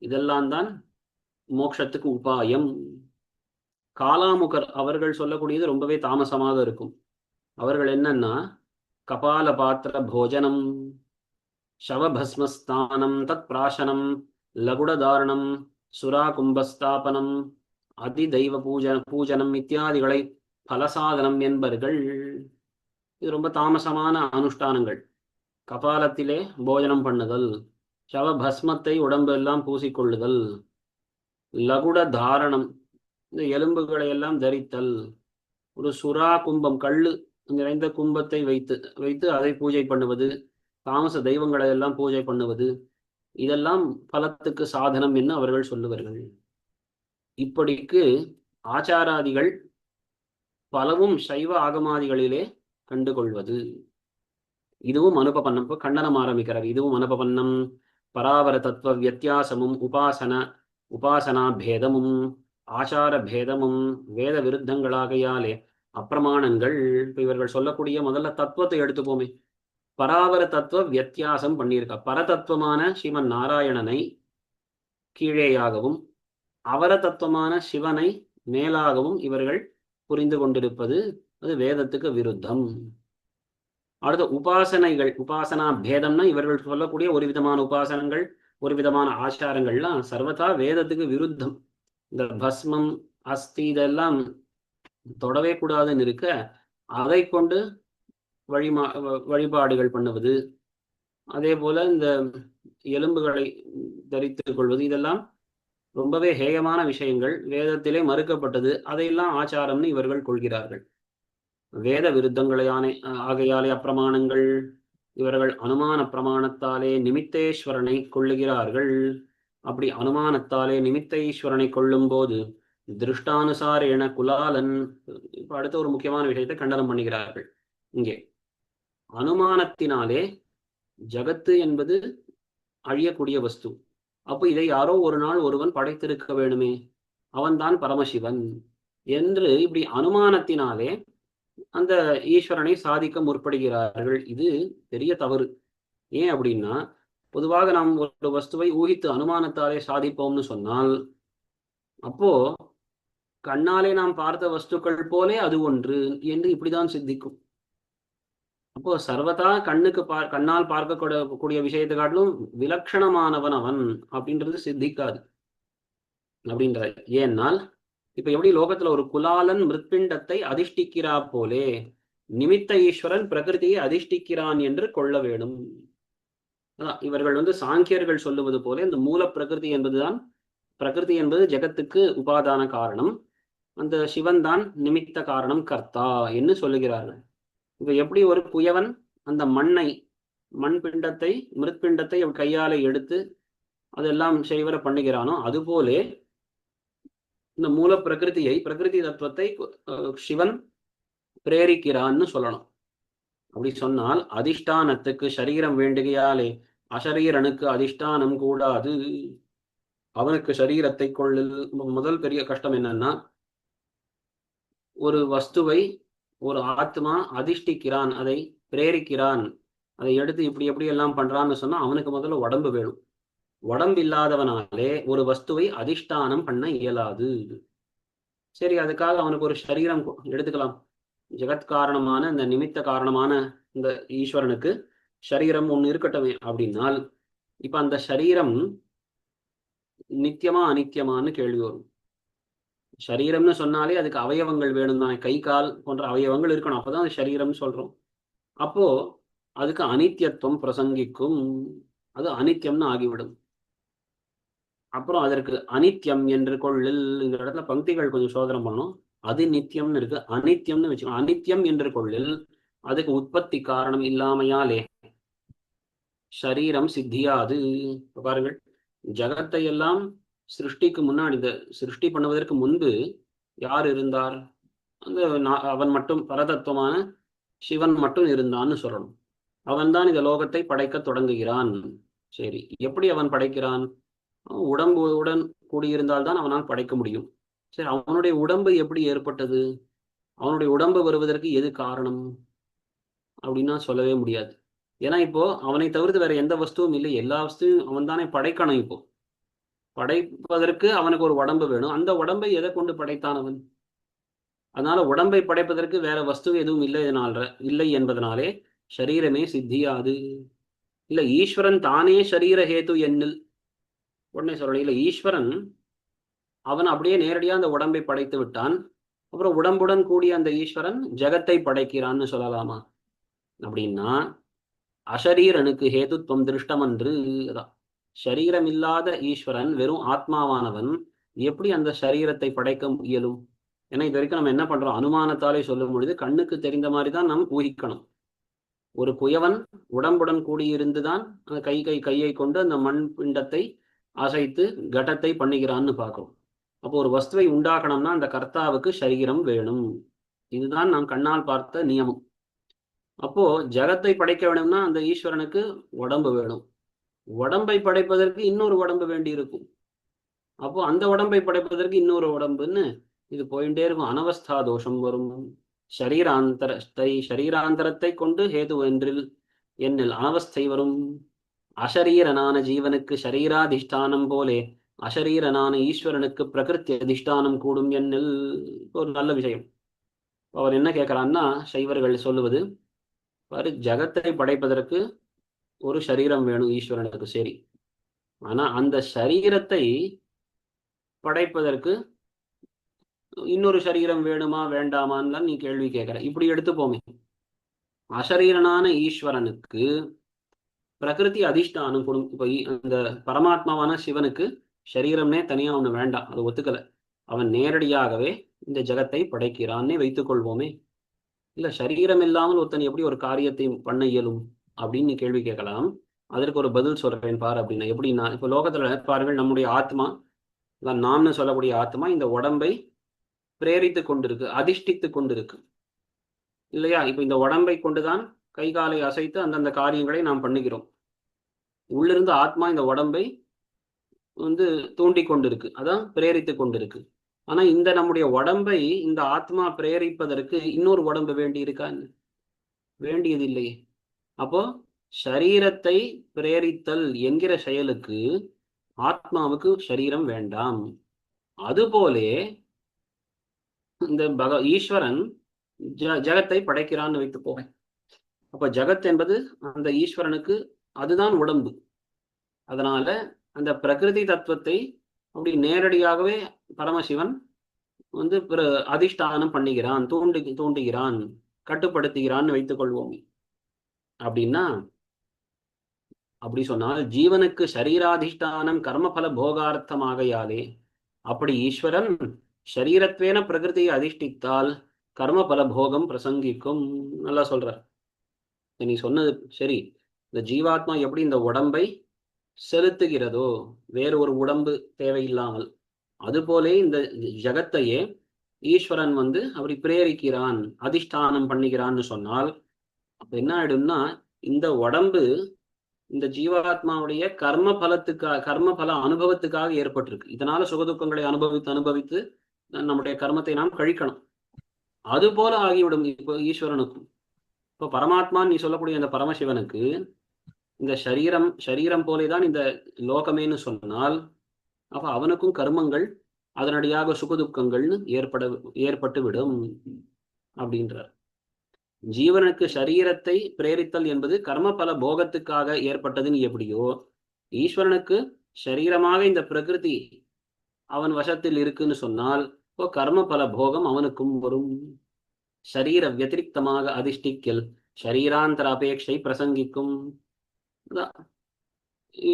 இதெல்லாம் தான் மோட்சத்துக்கு உபாயம். காலாமுகர் அவர்கள் சொல்லக்கூடியது ரொம்பவே தாமசமாக இருக்கும். அவர்கள் என்னன்னா, கபால பாத்திர போஜனம், சவபஸ்மஸ்தானம், தத் பிராசனம், லகுடதாரணம், சுரா கும்பஸ்தாபனம், அதிதெய்வ பூஜனம் இத்தியாதிகளை பலசாதனம் என்பர்கள். இது ரொம்ப தாமசமான அனுஷ்டானங்கள். கபாலத்திலே போஜனம் பண்ணுதல், சவ பஸ்மத்தை உடம்பு எல்லாம் பூசிக்கொள்ளுதல், லகுட தாரணம், இந்த எலும்புகளை எல்லாம் தரித்தல், ஒரு சுறா கும்பம் கள்ளு நிறைந்த கும்பத்தை வைத்து வைத்து அதை பூஜை பண்ணுவது, தாமச தெய்வங்களை எல்லாம் பூஜை பண்ணுவது, இதெல்லாம் பலத்துக்கு சாதனம் என்று அவர்கள் சொல்லுவார்கள். இப்படிக்கு ஆச்சாராதிகள் பலவும் சைவ ஆகமாதிகளிலே கண்டுகொள்வது. இதுவும் அனுபபன்னம். இப்போ கண்டனம் ஆரம்பிக்கிறார். இதுவும் அனுபபன்னம், பராவர தத்துவ வித்தியாசமும் உபாசனா பேதமும் ஆச்சார பேதமும் வேத விருத்தங்களாகையாலே அப்பிரமாணங்கள். இப்போ இவர்கள் சொல்லக்கூடிய முதல்ல தத்துவத்தை எடுத்துப்போமே. பராவர தத்துவ வித்தியாசம் பண்ணியிருக்கா. பரதத்துவமான ஸ்ரீமன் நாராயணனை கீழேயாகவும் அவர தத்துவமான சிவனை மேலாகவும் இவர்கள் புரிந்து கொண்டிருப்பது அது வேதத்துக்கு விருத்தம். அடுத்த உபாசனைகள், உபாசனா பேதம்னா இவர்கள் சொல்லக்கூடிய ஒரு விதமான உபாசனங்கள், ஒரு விதமான ஆச்சாரங்கள்லாம் சர்வதா வேதத்துக்கு விருத்தம். இந்த பஸ்மம் அஸ்தி இதெல்லாம் தொடவே கூடாதுன்னு இருக்க, அதை கொண்டு வழிபாடுகள் பண்ணுவது, அதே போல இந்த எலும்புகளை தரித்துக் கொள்வது, இதெல்லாம் ரொம்பவே ஹேயமான விஷயங்கள், வேதத்திலே மறுக்கப்பட்டது. அதையெல்லாம் ஆச்சாரம்னு இவர்கள் கொள்கிறார்கள். வேத விருத்தங்களையானே ஆகையாலே அப்பிரமாணங்கள். இவர்கள் அனுமான பிரமாணத்தாலே நிமித்தேஸ்வரனை கொள்ளுகிறார்கள். அப்படி அனுமானத்தாலே நிமித்தேஸ்வரனை கொள்ளும் போது திருஷ்டானுசாரேன குலாலன். இப்ப அடுத்த ஒரு முக்கியமான விஷயத்தை கண்டனம் பண்ணுகிறார்கள் இங்கே. அனுமானத்தினாலே ஜகத்து என்பது அழியக்கூடிய வஸ்து. அப்போ இதை யாரோ ஒரு நாள் ஒருவன் படைத்திருக்க வேணுமே, அவன்தான் பரமசிவன் என்று இப்படி அனுமானத்தினாலே அந்த ஈஸ்வரனை சாதிக்க முற்படுகிறார்கள். இது பெரிய தவறு. ஏன் அப்படின்னா, பொதுவாக நாம் ஒரு வஸ்துவை ஊகித்து அனுமானத்தாலே சாதிப்போம்னு சொன்னால், அப்போ கண்ணாலே நாம் பார்த்த வஸ்துக்கள் போலே அது ஒன்று என்று இப்படிதான் சித்திக்கும். அப்போ சர்வதா கண்ணால் பார்க்கக்கூடிய விஷயத்தை காட்டிலும் விலட்சணமானவன் அவன் அப்படின்றது சித்திக்காது அப்படின்ற. ஏன்னால் இப்ப எப்படி லோகத்துல ஒரு குலாலன் மிருத்பிண்டத்தை அதிஷ்டிக்கிறா போலே நிமித்த ஈஸ்வரன் பிரகிருதியை அதிஷ்டிக்கிறான் என்று கொள்ள வேண்டும். இவர்கள் சாங்கியர்கள் சொல்லுவது போல இந்த மூல பிரகிருதி என்பதுதான், பிரகிருதி என்பது ஜெகத்துக்கு உபாதான காரணம், அந்த சிவன் தான் நிமித்த காரணம், கர்த்தா என்று சொல்லுகிறார்கள். இப்ப எப்படி ஒரு குயவன் அந்த மண் பிண்டத்தை மிருத்பிண்டத்தை கையாலே எடுத்து அதெல்லாம் செய்வர பண்ணுகிறானோ, அதுபோலே இந்த மூல பிரகிருதியை, பிரகிருதி தத்துவத்தை சிவன் பிரேரிக்கிறான்னு சொல்லணும். அப்படி சொன்னால் அதிஷ்டானத்துக்கு சரீரம் வேண்டுகையாலே அசரீரனுக்கு அதிஷ்டானம் கூடாது. அவனுக்கு சரீரத்தை கொள்ளல். முதல் பெரிய கஷ்டம் என்னன்னா, ஒரு வஸ்துவை ஒரு ஆத்மா அதிஷ்டிக்கிறான், அதை பிரேரிக்கிறான், அதை எடுத்து இப்படி எப்படி எல்லாம் பண்றான்னு சொன்னா அவனுக்கு முதல்ல உடம்பு வேணும். உடம்பு இல்லாதவனாலே ஒரு வஸ்துவை அதிஷ்டானம் பண்ண இயலாது. சரி, அதுக்காக அவனுக்கு ஒரு சரீரம் எடுத்துக்கலாம். ஜெகத் காரணமான இந்த நிமித்த காரணமான இந்த ஈஸ்வரனுக்கு சரீரம் ஒண்ணு இருக்கட்டுமே அப்படின்னால், இப்ப அந்த சரீரம் நித்தியமா அனித்தியமானு கேள்வி வரும். சரீரம்னு சொன்னாலே அதுக்கு அவயவங்கள் வேணும் தானே, கை கால் போன்ற அவயவங்கள் இருக்கணும், அப்பதான் அது சரீரம்னு சொல்றோம். அப்போ அதுக்கு அனித்தியத்துவம் பிரசங்கிக்கும், அது அனித்தியம்னு ஆகிவிடும். அப்புறம் அதற்கு அனித்தியம் என்று கொள்ளில், இந்த இடத்துல பங்கிகள் கொஞ்சம் சோதனை பண்ணணும். அது நித்தியம்னு இருக்கு, அனித்தியம்னு வச்சுக்கணும். அனித்தியம் என்று கொள்ளில் அதுக்கு உற்பத்தி காரணம் இல்லாமையாலே சரீரம் சித்தியாது. பாருங்கள், ஜகத்தை எல்லாம் சிருஷ்டிக்கு முன்னாடி, இந்த சிருஷ்டி பண்ணுவதற்கு முன்பு யார் இருந்தார்? அந்த அவன் மட்டும், பரதத்துவமான சிவன் மட்டும் இருந்தான்னு சொல்லணும். அவன்தான் இந்த லோகத்தை படைக்க தொடங்குகிறான். சரி, எப்படி அவன் படைக்கிறான்? உடம்புடன் கூடியிருந்தால்தான் அவனால் படைக்க முடியும். சரி, அவனுடைய உடம்பு எப்படி ஏற்பட்டது? அவனுடைய உடம்பு வருவதற்கு எது காரணம் அப்படின்னா சொல்லவே முடியாது. ஏன்னா இப்போ அவனை தவிர்த்து வேற எந்த வஸ்துவும் இல்லை, எல்லா வஸ்துவும் அவன் தானே படைக்கணும். இப்போ படைப்பதற்கு அவனுக்கு ஒரு உடம்பு வேணும். அந்த உடம்பை எதை கொண்டு படைத்தான் அவன்? அதனால உடம்பை படைப்பதற்கு வேற வஸ்து எதுவும் இல்லை என்பதனாலே சரீரமே சித்தியாது. இல்ல ஈஸ்வரன் தானே சரீர ஹேத்து என்னில் உடனே சொல்லணும். இல்ல ஈஸ்வரன் அவன் அப்படியே நேரடியா அந்த உடம்பை படைத்து விட்டான், அப்புறம் உடம்புடன் கூடிய அந்த ஈஸ்வரன் ஜெகத்தை படைக்கிறான்னு சொல்லலாமா? அப்படின்னா அசரீரனுக்கு ஹேதுத்வம் திருஷ்டமன்று. ஷரீரம் இல்லாத ஈஸ்வரன் வெறும் ஆத்மாவானவன் எப்படி அந்த சரீரத்தை படைக்க இயலும்? ஏன்னா இது வரைக்கும் நம்ம என்ன பண்றோம்? அனுமானத்தாலே சொல்லும் பொழுது கண்ணுக்கு தெரிந்த மாதிரி தான் நாம் ஊகிக்கணும். ஒரு குயவன் உடம்புடன் கூடியிருந்துதான் அந்த கையை கொண்டு அந்த மண் பிண்டத்தை அசைத்து கடத்தை பண்ணுகிறான்னு பார்க்கிறோம். அப்போ ஒரு வஸ்துவை உண்டாக்கணும்னா அந்த கர்த்தாவுக்கு சரீரம் வேணும். இதுதான் நாம் கண்ணால் பார்த்த நியமம். அப்போ ஜகத்தை படைக்க வேணும்னா அந்த ஈஸ்வரனுக்கு உடம்பு வேணும். உடம்பை படைப்பதற்கு இன்னொரு உடம்பு வேண்டி இருக்கும். அப்போ அந்த உடம்பை படைப்பதற்கு இன்னொரு உடம்புன்னு இது போயிட்டே இருக்கும். அனவஸ்தா தோஷம் வரும். சரீராந்தரத்தை கொண்டு ஹேது என்னில் அனவஸ்தை வரும். அசரீரனான ஜீவனுக்கு சரீராதிஷ்டானம் போலே அசரீரனான ஈஸ்வரனுக்கு பிரகிருதி அதிஷ்டானம் கூடும் என்னில். ஒரு நல்ல விஷயம். அவர் என்ன கேட்கிறான்னா, சைவர்கள் சொல்லுவது பாரு, ஜகத்தை படைப்பதற்கு ஒரு சரீரம் வேணும் ஈஸ்வரனுக்கு, சரி. ஆனா அந்த சரீரத்தை படைப்பதற்கு இன்னொரு சரீரம் வேணுமா வேண்டாமான்னு நீ கேள்வி கேட்கிற. இப்படி எடுத்துப்போமே, அசரீரனான ஈஸ்வரனுக்கு பிரகிருதி அதிஷ்டானம் கொடுக்கும். இப்போ இந்த பரமாத்மாவான சிவனுக்கு சரீரம்னே தனியா ஒண்ணு வேண்டாம், அது ஒத்துக்கல. அவன் நேரடியாகவே இந்த ஜகத்தை படைக்கிறான்னே வைத்துக் கொள்வோமே. இல்ல, சரீரம் இல்லாமல் ஒருத்தன் எப்படி ஒரு காரியத்தை பண்ண இயலும் அப்படின்னு நீ கேள்வி கேட்கலாம். அதற்கு ஒரு பதில் சொல்றேன் பாரு. அப்படின்னா எப்படின்னா, இப்போ லோகத்துல பாருங்கள், நம்முடைய ஆத்மா, நாம்னு சொல்லக்கூடிய ஆத்மா இந்த உடம்பை பிரேரித்து கொண்டிருக்கு, அதிஷ்டித்து கொண்டிருக்கு இல்லையா? இப்ப இந்த உடம்பை கொண்டுதான் கை காலை அசைத்து அந்தந்த காரியங்களை நாம் பண்ணுகிறோம். உள்ளிருந்து ஆத்மா இந்த உடம்பை தூண்டி கொண்டிருக்கு, அதான் பிரேரித்து கொண்டிருக்கு. ஆனா இந்த நம்முடைய உடம்பை இந்த ஆத்மா பிரேரிப்பதற்கு இன்னொரு உடம்பு வேண்டி இருக்கான்னு? வேண்டியது இல்லையே. அப்போ சரீரத்தை பிரேரித்தல் என்கிற செயலுக்கு ஆத்மாவுக்கு சரீரம் வேண்டாம். அதுபோலே இந்த ஈஸ்வரன் ஜகத்தை படைக்கிறான்னு வைத்து போவேன். அப்ப ஜகத் என்பது அந்த ஈஸ்வரனுக்கு அதுதான் உடம்பு. அதனால அந்த பிரகிருதி தத்துவத்தை அப்படி நேரடியாகவே பரமசிவன் அதிஷ்டானம் பண்ணுகிறான், தூண்டுகிறான், கட்டுப்படுத்துகிறான்னு வைத்துக் கொள்வோம். அப்படின்னா அப்படி சொன்னால் ஜீவனுக்கு சரீராதிஷ்டானம் கர்மபல போகார்த்தமாகையாலே அப்படி ஈஸ்வரன் ஷரீரத்வேன பிரகிருதியை அதிஷ்டித்தால் கர்மபல போகம் பிரசங்கிக்கும். நல்லா சொல்றார். நீ சொன்னது சரி. இந்த ஜீவாத்மா எப்படி இந்த உடம்பை செலுத்துகிறதோ, வேறு ஒரு உடம்பு தேவையில்லாமல், அதுபோலே இந்த ஜகத்தையே ஈஸ்வரன் அப்படி பிரேரிக்கிறான், அதிஷ்டானம் பண்ணுகிறான்னு சொன்னால் அப்ப என்ன ஆயிடும்னா, இந்த உடம்பு இந்த ஜீவாத்மாவுடைய கர்ம பல அனுபவத்துக்காக ஏற்பட்டிருக்கு. இதனால சுகதுக்கங்களை அனுபவித்து நம்முடைய கர்மத்தை நாம் கழிக்கணும். அது போல ஆகிவிடும் இப்போ ஈஸ்வரனுக்கும். இப்போ பரமாத்மான்னு நீ சொல்லக்கூடிய இந்த பரமசிவனுக்கு இந்த சரீரம் போலேதான் இந்த லோகமேன்னு சொன்னால், அப்ப அவனுக்கும் கர்மங்கள் அதனடியாக சுகதுக்கங்கள்னு ஏற்பட்டு விடும் அப்படின்றார். ஜீவனுக்கு சரீரத்தை பிரேரித்தல் என்பது கர்ம பல போகத்துக்காக ஏற்பட்டதுன்னு எப்படியோ, ஈஸ்வரனுக்கு சரீரமாக இந்த பிரகிருதி அவன் வசத்தில் இருக்குன்னு சொன்னால் இப்போ கர்ம பல போகம் அவனுக்கும் வரும். சரீர வத்திரிக்தமாக அதிஷ்டிக்கல் சரீராந்தர அபேட்சை பிரசங்கிக்கும்.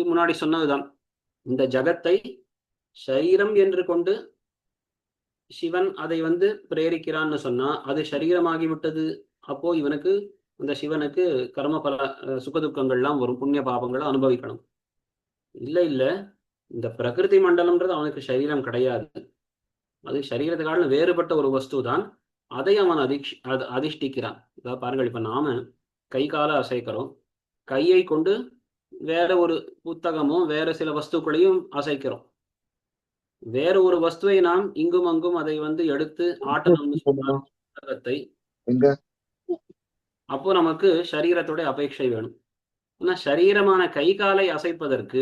முன்னாடி சொன்னதுதான். இந்த ஜகத்தை சரீரம் என்று கொண்டு சிவன் அதை பிரேரிக்கிறான்னு சொன்னா அது சரீரமாகிவிட்டது. அப்போ இவனுக்கு, அந்த சிவனுக்கு கர்ம பல சுகதுக்கங்கள்லாம் வரும், புண்ணிய பாபங்களை அனுபவிக்கணும். இல்ல இந்த பிரகிருதி மண்டலம்ன்றது அவனுக்கு சரீரம் கிடையாது. அது சரீரத்துக்கான வேறுபட்ட ஒரு வஸ்து தான். அதை அவன் அதிஷ்டிக்கிறான். இதாவது பாருங்கள், இப்ப நாம கை கால அசைக்கிறோம், கையை கொண்டு வேற ஒரு புத்தகமும் வேற சில வஸ்துக்களையும் அசைக்கிறோம். வேற ஒரு வஸ்துவை நாம் இங்கும் அங்கும் அதை எடுத்து ஆட்டணும்னு சொல்றாங்க புத்தகத்தை. அப்போ நமக்கு சரீரத்துடைய அபேட்சை வேணும். ஆனா சரீரமான கை காலை அசைப்பதற்கு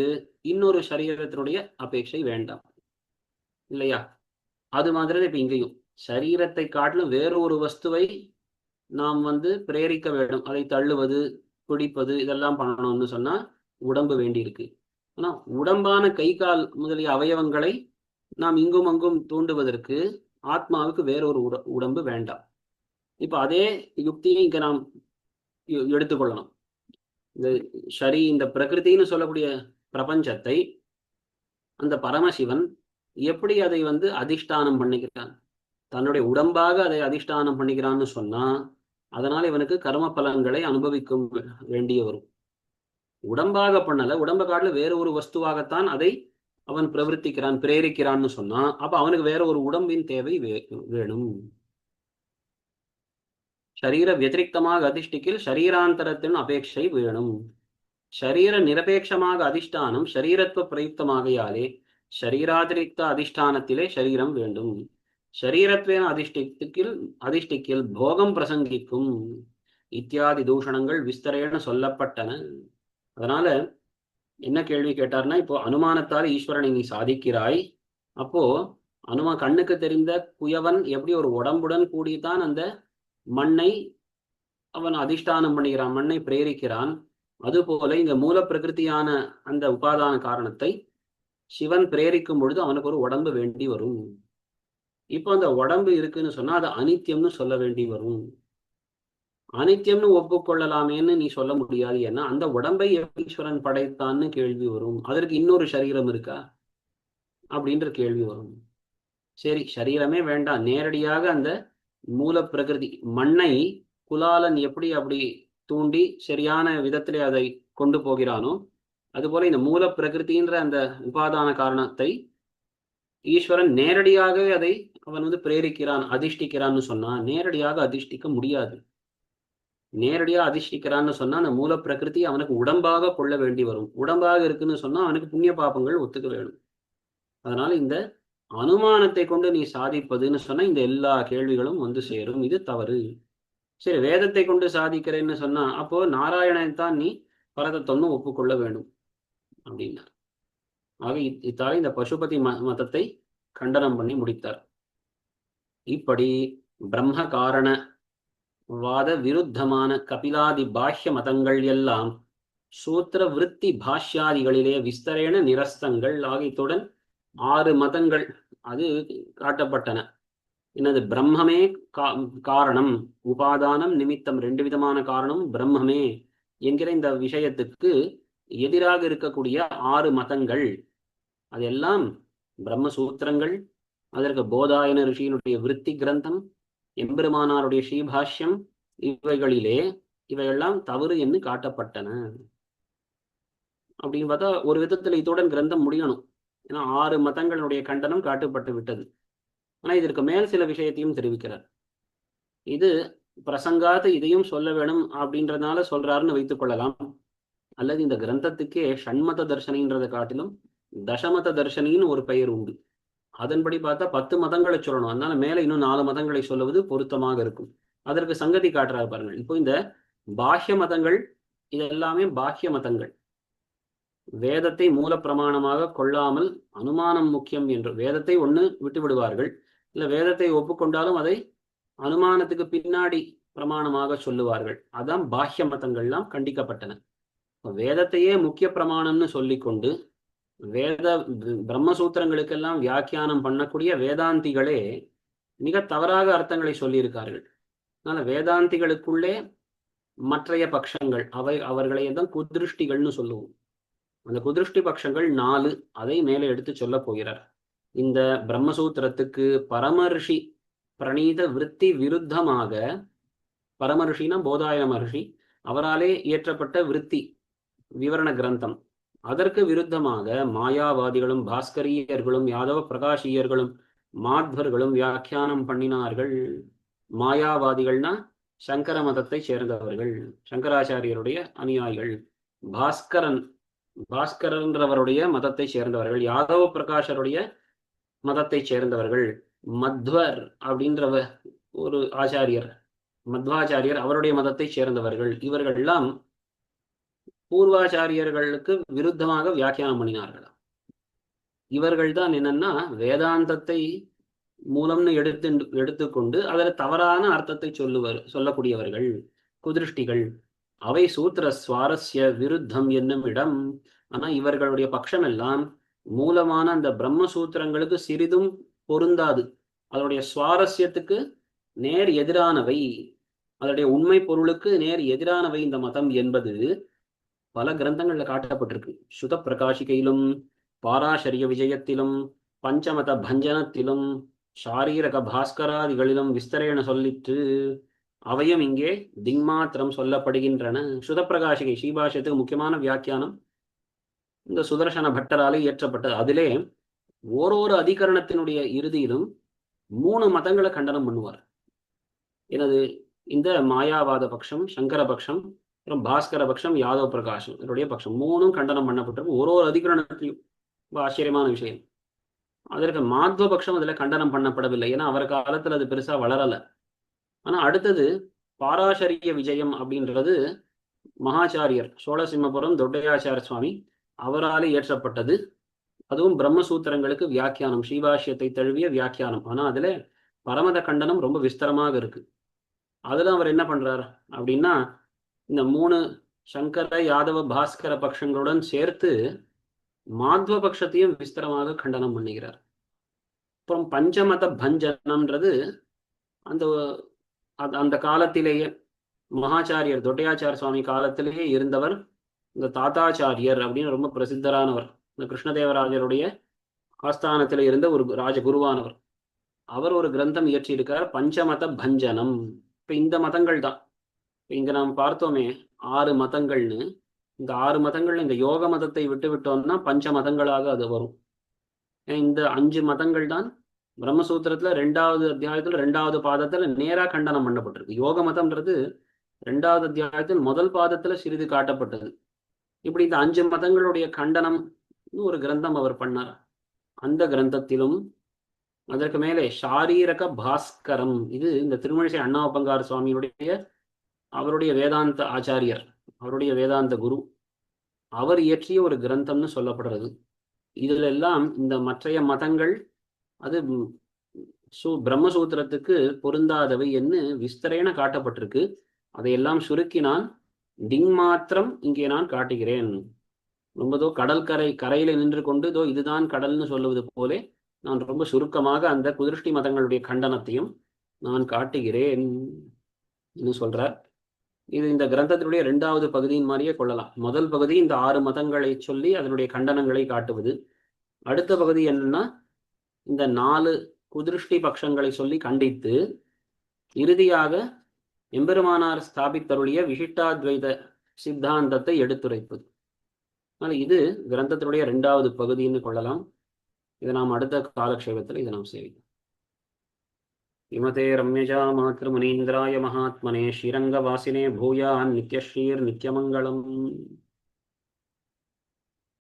இன்னொரு சரீரத்தினுடைய அபேட்சை வேண்டாம் இல்லையா? அது மாதிரி இப்ப இங்கேயும் சரீரத்தை காட்டிலும் வேறு ஒரு வஸ்துவை நாம் பிரேரிக்க வேண்டும். அதை தள்ளுவது, பிடிப்பது, இதெல்லாம் பண்ணணும்னு சொன்னா உடம்பு வேண்டி இருக்கு. ஆனா உடம்பான கை கால் முதலிய அவயவங்களை நாம் இங்கும் அங்கும் தூண்டுவதற்கு ஆத்மாவுக்கு வேறொரு உடம்பு வேண்டாம். இப்ப அதே யுக்தியை இங்க நாம் எடுத்துக்கொள்ளணும். இந்த பிரகிருத்தின்னு சொல்லக்கூடிய பிரபஞ்சத்தை அந்த பரமசிவன் எப்படி அதை அதிஷ்டானம் பண்ணிக்கிறான், தன்னுடைய உடம்பாக அதை அதிஷ்டானம் பண்ணிக்கிறான்னு சொன்னா அதனால இவனுக்கு கர்ம பலன்களை அனுபவிக்கும் வேண்டிய வரும். உடம்பாக பண்ணல, உடம்ப காட்டுல வேற ஒரு வஸ்துவாகத்தான் அதை அவன் பிரவர்த்திக்கிறான், பிரேரிக்கிறான்னு சொன்னா அப்ப அவனுக்கு வேற ஒரு உடம்பின் தேவை வேணும். சரீர வத்திரிக்தமாக அதிஷ்டிக்கில் சரீராந்தரத்தின் அபேட்சை வேணும். சரீர நிரபேட்சமாக அதிஷ்டானம் சரீரத்துவ பிரயுக்தமாகையாலே சரீராதிரிக்த அதிஷ்டானத்திலே சரீரம் வேண்டும். சரீரத்வேன அதிஷ்டிக்கில் போகம் பிரசங்கிக்கும் இத்தியாதி தூஷணங்கள் விஸ்தரேன சொல்லப்பட்டன. அதனால என்ன கேள்வி கேட்டார்னா, இப்போ அனுமானத்தால் ஈஸ்வரனை நீ சாதிக்கிறாய், அப்போ கண்ணுக்கு தெரிந்த குயவன் எப்படி ஒரு உடம்புடன் கூடித்தான் அந்த மண்ணை அவன் அதிஷ்டானம் பண்ணுகிறான், மண்ணை பிரேரிக்கிறான். அதுபோல இங்க மூல பிரகிருதியான அந்த உபாதான காரணத்தை சிவன் பிரேரிக்கும் பொழுது அவனுக்கு ஒரு உடம்பு வேண்டி வரும். இப்போ அந்த உடம்பு இருக்குன்னு சொன்னா அது அனித்தியம்னு சொல்ல வேண்டி வரும். அனித்தியம்னு ஒப்புக்கொள்ளலாமேன்னு நீ சொல்ல முடியாது, ஏன்னா அந்த உடம்பை ஈஸ்வரன் படைத்தான்னு கேள்வி வரும். அதற்கு இன்னொரு சரீரம் இருக்கா அப்படின்ற கேள்வி வரும். சரி, சரீரமே வேண்டாம், நேரடியாக அந்த மூல பிரகிருதி மண்ணை குலாலன் எப்படி அப்படி தூண்டி சரியான விதத்திலே அதை கொண்டு போகிறானோ அதுபோல இந்த மூல பிரகிருதின்ற அந்த உபாதான காரணத்தை ஈஸ்வரன் நேரடியாகவே அதை அவன் பிரேரிக்கிறான், அதிஷ்டிக்கிறான்னு சொன்னா நேரடியாக அதிஷ்டிக்க முடியாது. நேரடியா அதிஷ்டிக்கிறான்னு சொன்னா அந்த மூல பிரகிருதி அவனுக்கு உடம்பாக கொள்ள வேண்டி வரும். உடம்பாக இருக்குன்னு சொன்னா அவனுக்கு புண்ணிய பாபங்கள் ஒத்துக்க வேணும். அதனால இந்த அனுமானத்தை கொண்டு நீ சாதிப்பதுன்னு சொன்னா இந்த எல்லா கேள்விகளும் சேரும். இது தவறு. சரி, வேதத்தை கொண்டு சாதிக்கிறேன்னு சொன்னா அப்போ நாராயணன் தான் நீ பரதத்தொன்னு ஒப்புக்கொள்ள வேண்டும் அப்படின்னார். ஆக இத்தால இந்த பசுபதி மதத்தை கண்டனம் பண்ணி முடித்தார். இப்படி பிரம்ம காரண வாத விருத்தமான கபிலாதி பாஷ்ய மதங்கள் எல்லாம் சூத்திர விருத்தி பாஷ்யாதிகளிலே விஸ்தரேன நிரஸ்தங்கள். ஆகியத்துடன் 6 மதங்கள் அது காட்டப்பட்டன. என்னது? பிரம்மமே காரணம், உபாதானம் நிமித்தம், 2 விதமான காரணம் பிரம்மமே என்கிற இந்த விஷயத்துக்கு எதிராக இருக்கக்கூடிய 6 மதங்கள் அதெல்லாம் பிரம்மசூத்திரங்கள், அதற்கு போதாயன ரிஷியினுடைய விருத்தி கிரந்தம், எம்பெருமானாருடைய ஸ்ரீபாஷ்யம், இவையெல்லாம் தவறு என்று காட்டப்பட்டன. அப்படின்னு பார்த்தா ஒரு விதத்தில் இத்துடன் கிரந்தம் முடியணும். ஏன்னா 6 மதங்களுடைய கண்டனம் காட்டப்பட்டு விட்டது. ஆனா இதற்கு மேல் சில விஷயத்தையும் தெரிவிக்கிறார். இது பிரசங்காத்து இதையும் சொல்ல வேணும் அப்படின்றதுனால சொல்றாருன்னு வைத்துக் கொள்ளலாம். அல்லது இந்த கிரந்தத்துக்கே ஷண்மத தர்சனின்றதை காட்டிலும் தசமத தர்சனின்னு ஒரு பெயர் உண்டு. அதன்படி பார்த்தா 10 மதங்களை சொல்லணும். அதனால மேல இன்னும் 4 மதங்களை சொல்லுவது பொருத்தமாக இருக்கும். அதற்கு சங்கதி காட்டுறாரு பாருங்கள். இப்போ இந்த பாஹ்ய மதங்கள் இதெல்லாமே பாஹ்ய மதங்கள். வேதத்தை மூல பிரமாணமாக கொள்ளாமல் அனுமானம் முக்கியம் என்று வேதத்தை ஒண்ணு விட்டு விடுவார்கள், இல்ல வேதத்தை ஒப்புக்கொண்டாலும் அதை அனுமானத்துக்கு பின்னாடி பிரமாணமாக சொல்லுவார்கள். அதான் பாஹ்ய மதங்கள்லாம் கண்டிக்கப்பட்டன. வேதத்தையே முக்கிய பிரமாணம்னு சொல்லிக்கொண்டு பிரம்மசூத்திரங்களுக்கெல்லாம் வியாக்கியானம் பண்ணக்கூடிய வேதாந்திகளே மிக தவறாக அர்த்தங்களை சொல்லியிருக்கார்கள். அதனால வேதாந்திகளுக்குள்ளே மற்றைய பட்சங்கள் அவர்களை தான் குதிருஷ்டிகள்னு சொல்லுவோம். அந்த குதிருஷ்டி பட்சங்கள் 4, அதை மேலே எடுத்து சொல்ல போகிறார். இந்த பிரம்மசூத்திரத்துக்கு பரமர்ஷி பிரணீத விருத்தி விருத்தமாக, பரமர்ஷினா போதாயன மகர்ஷி, அவராலே இயற்றப்பட்ட விருத்தி விவரண கிரந்தம், அதற்கு விருத்தமாக மாயாவாதிகளும் பாஸ்கரியர்களும் யாதவ பிரகாஷியர்களும் மாத்வர்களும் வியாக்கியானம் பண்ணினார்கள். மாயாவாதிகள்னா சங்கர மதத்தை சேர்ந்தவர்கள், சங்கராச்சாரியருடைய அனுயாயிகள். பாஸ்கரன்றவருடைய மதத்தை சேர்ந்தவர்கள், யாதவ பிரகாஷருடைய மதத்தை சேர்ந்தவர்கள். மத்வர் அப்படின்ற ஒரு ஆச்சாரியர், மத்வாச்சாரியர், அவருடைய மதத்தை சேர்ந்தவர்கள். இவர்கள் எல்லாம் பூர்வாச்சாரியர்களுக்கு விருத்தமாக வியாக்கியானம் பண்ணினார்களாம். இவர்கள் தான் என்னன்னா வேதாந்தத்தை மூலம்னு எடுத்துக்கொண்டு அதில் தவறான அர்த்தத்தை சொல்லக்கூடியவர்கள், குதிருஷ்டிகள். அவை சூத்திர சுவாரஸ்ய விருத்தம் என்னும் இடம். ஆனா இவர்களுடைய பட்சம் எல்லாம் மூலமான அந்த பிரம்மசூத்திரங்களுக்கு சிறிதும் பொருந்தாது. அதனுடைய சுவாரஸ்யத்துக்கு நேர் எதிரானவை, அதனுடைய உண்மை பொருளுக்கு நேர் எதிரானவை இந்த மதம் என்பது பல கிரந்தங்கள்ல காட்டப்பட்டிருக்கு. சுத பிரகாஷிகையிலும் பாராசரிய விஜயத்திலும் பஞ்சமத பஞ்சனத்திலும் ஷாரீரக பாஸ்கராதிகளிலும் விஸ்தரேன சொல்லிற்று. அவையும் இங்கே திங்மாத்திரம் சொல்லப்படுகின்றன. சுதப்பிரகாசிகை ஸ்ரீபாஷ்யத்துக்கு முக்கியமான வியாக்கியானம் இந்த சுதர்சன பட்டராலே இயற்றப்பட்டது. அதிலே ஓரொரு அதிகரணத்தினுடைய இறுதியிலும் 3 மதங்களை கண்டனம் பண்ணுவார். எனது இந்த மாயாவாத பட்சம், சங்கர பட்சம், அப்புறம் பாஸ்கர பட்சம், யாதவ பிரகாஷம் இதனுடைய பட்சம் 3ம் கண்டனம் பண்ணப்பட்டிருக்கும் ஒரு அதிகரணத்திலையும். ரொம்ப ஆச்சரியமான விஷயம். அதற்கு மாத்வ பட்சம் அதுல கண்டனம் பண்ணப்படவில்லை. ஏன்னா அவர் காலத்துல அது பெருசா வளரல. ஆனா அடுத்தது பாராசரிய விஜயம் அப்படின்றது மகாச்சாரியர் சோழசிம்மபுரம் தொட்டையாச்சார சுவாமி அவரால் இயற்றப்பட்டது. அதுவும் பிரம்மசூத்திரங்களுக்கு வியாக்கியானம், ஸ்ரீபாஷ்யத்தை தழுவிய வியாக்கியானம். ஆனா அதுல பரமத கண்டனம் ரொம்ப விஸ்தரமாக இருக்கு. அதுல அவர் என்ன பண்றார் அப்படின்னா, இந்த 3 சங்கர யாதவ பாஸ்கர பட்சங்களுடன் சேர்த்து மாத்வ பட்சத்தையும் விஸ்தரமாக கண்டனம் பண்ணுகிறார். அப்புறம் பஞ்சமத பஞ்சனம்ன்றது அந்த அந்த காலத்திலேயே மகாச்சாரியர் தொட்டையாச்சார சுவாமி காலத்திலேயே இருந்தவர் இந்த தாத்தாச்சாரியர் அப்படின்னு ரொம்ப பிரசித்தரானவர். இந்த கிருஷ்ணதேவராஜருடைய ஆஸ்தானத்தில் இருந்த ஒரு ராஜகுருவானவர். அவர் ஒரு கிரந்தம் இயற்றியிருக்கார், பஞ்சமத பஞ்சனம். இப்ப இந்த மதங்கள் தான் இங்க நாம் பார்த்தோமே 6 மதங்கள்னு. இந்த 6 மதங்கள் இந்த யோக மதத்தை விட்டு விட்டோம்னா பஞ்ச மதங்களாக அது வரும். இந்த 5 மதங்கள் தான் பிரம்மசூத்திரத்துல 2வது அத்தியாயத்துல 2வது பாதத்துல நேரா கண்டனம் பண்ணப்பட்டிருக்கு. யோக மதம்ன்றது 2வது அத்தியாயத்தில் முதல் பாதத்துல சிறிது காட்டப்பட்டது. இப்படி இந்த 5 மதங்களுடைய கண்டனம் ஒரு கிரந்தம் அவர் பண்ணார். அந்த கிரந்தத்திலும் அதற்கு மேலே ஷாரீரக பாஸ்கரம், இது இந்த திருமழிசை அண்ணாவப்பங்கார சுவாமியுடைய அவருடைய வேதாந்த ஆச்சாரியர், அவருடைய வேதாந்த குரு, அவர் இயற்றிய ஒரு கிரந்தம்னு சொல்லப்படுறது. இதுல எல்லாம் இந்த மற்றைய மதங்கள் அது பிரம்மசூத்திரத்துக்கு பொருந்தாதவை என்று விஸ்தரேன காட்டப்பட்டிருக்கு. அதையெல்லாம் சுருக்கி நான் திங்மாத்திரம் இங்கே நான் காட்டுகிறேன். ரொம்பதோ கரையில நின்று கொண்டு இதோ இதுதான் கடல்னு சொல்லுவது போலே நான் ரொம்ப சுருக்கமாக அந்த குதிருஷ்டி மதங்களுடைய கண்டனத்தையும் நான் காட்டுகிறேன் சொல்றார். இது இந்த கிரந்தத்தினுடைய 2வது பகுதியின் மாதிரியே கொள்ளலாம். முதல் பகுதி இந்த 6 மதங்களை சொல்லி அதனுடைய கண்டனங்களை காட்டுவது. அடுத்த பகுதி என்னன்னா, இந்த 4 குதிருஷ்டி பட்சங்களை சொல்லி கண்டித்து இறுதியாக எம்பெருமானார் ஸ்தாபித்தருடைய விசிஷ்டாத்வைத சித்தாந்தத்தை எடுத்துரைப்பது. அதனால இது கிரந்தத்தினுடைய 2வது பகுதின்னு கொள்ளலாம். இதை நாம் அடுத்த காலக்ஷேபத்தில் இதை நாம் சேவிக்கும். விமதே ரம்யஜா மாத்ருமுனீந்திராய மகாத்மனே ஸ்ரீரங்கவாசினே பூயான் நித்யஸ்ரீர் நித்யமங்கலம்.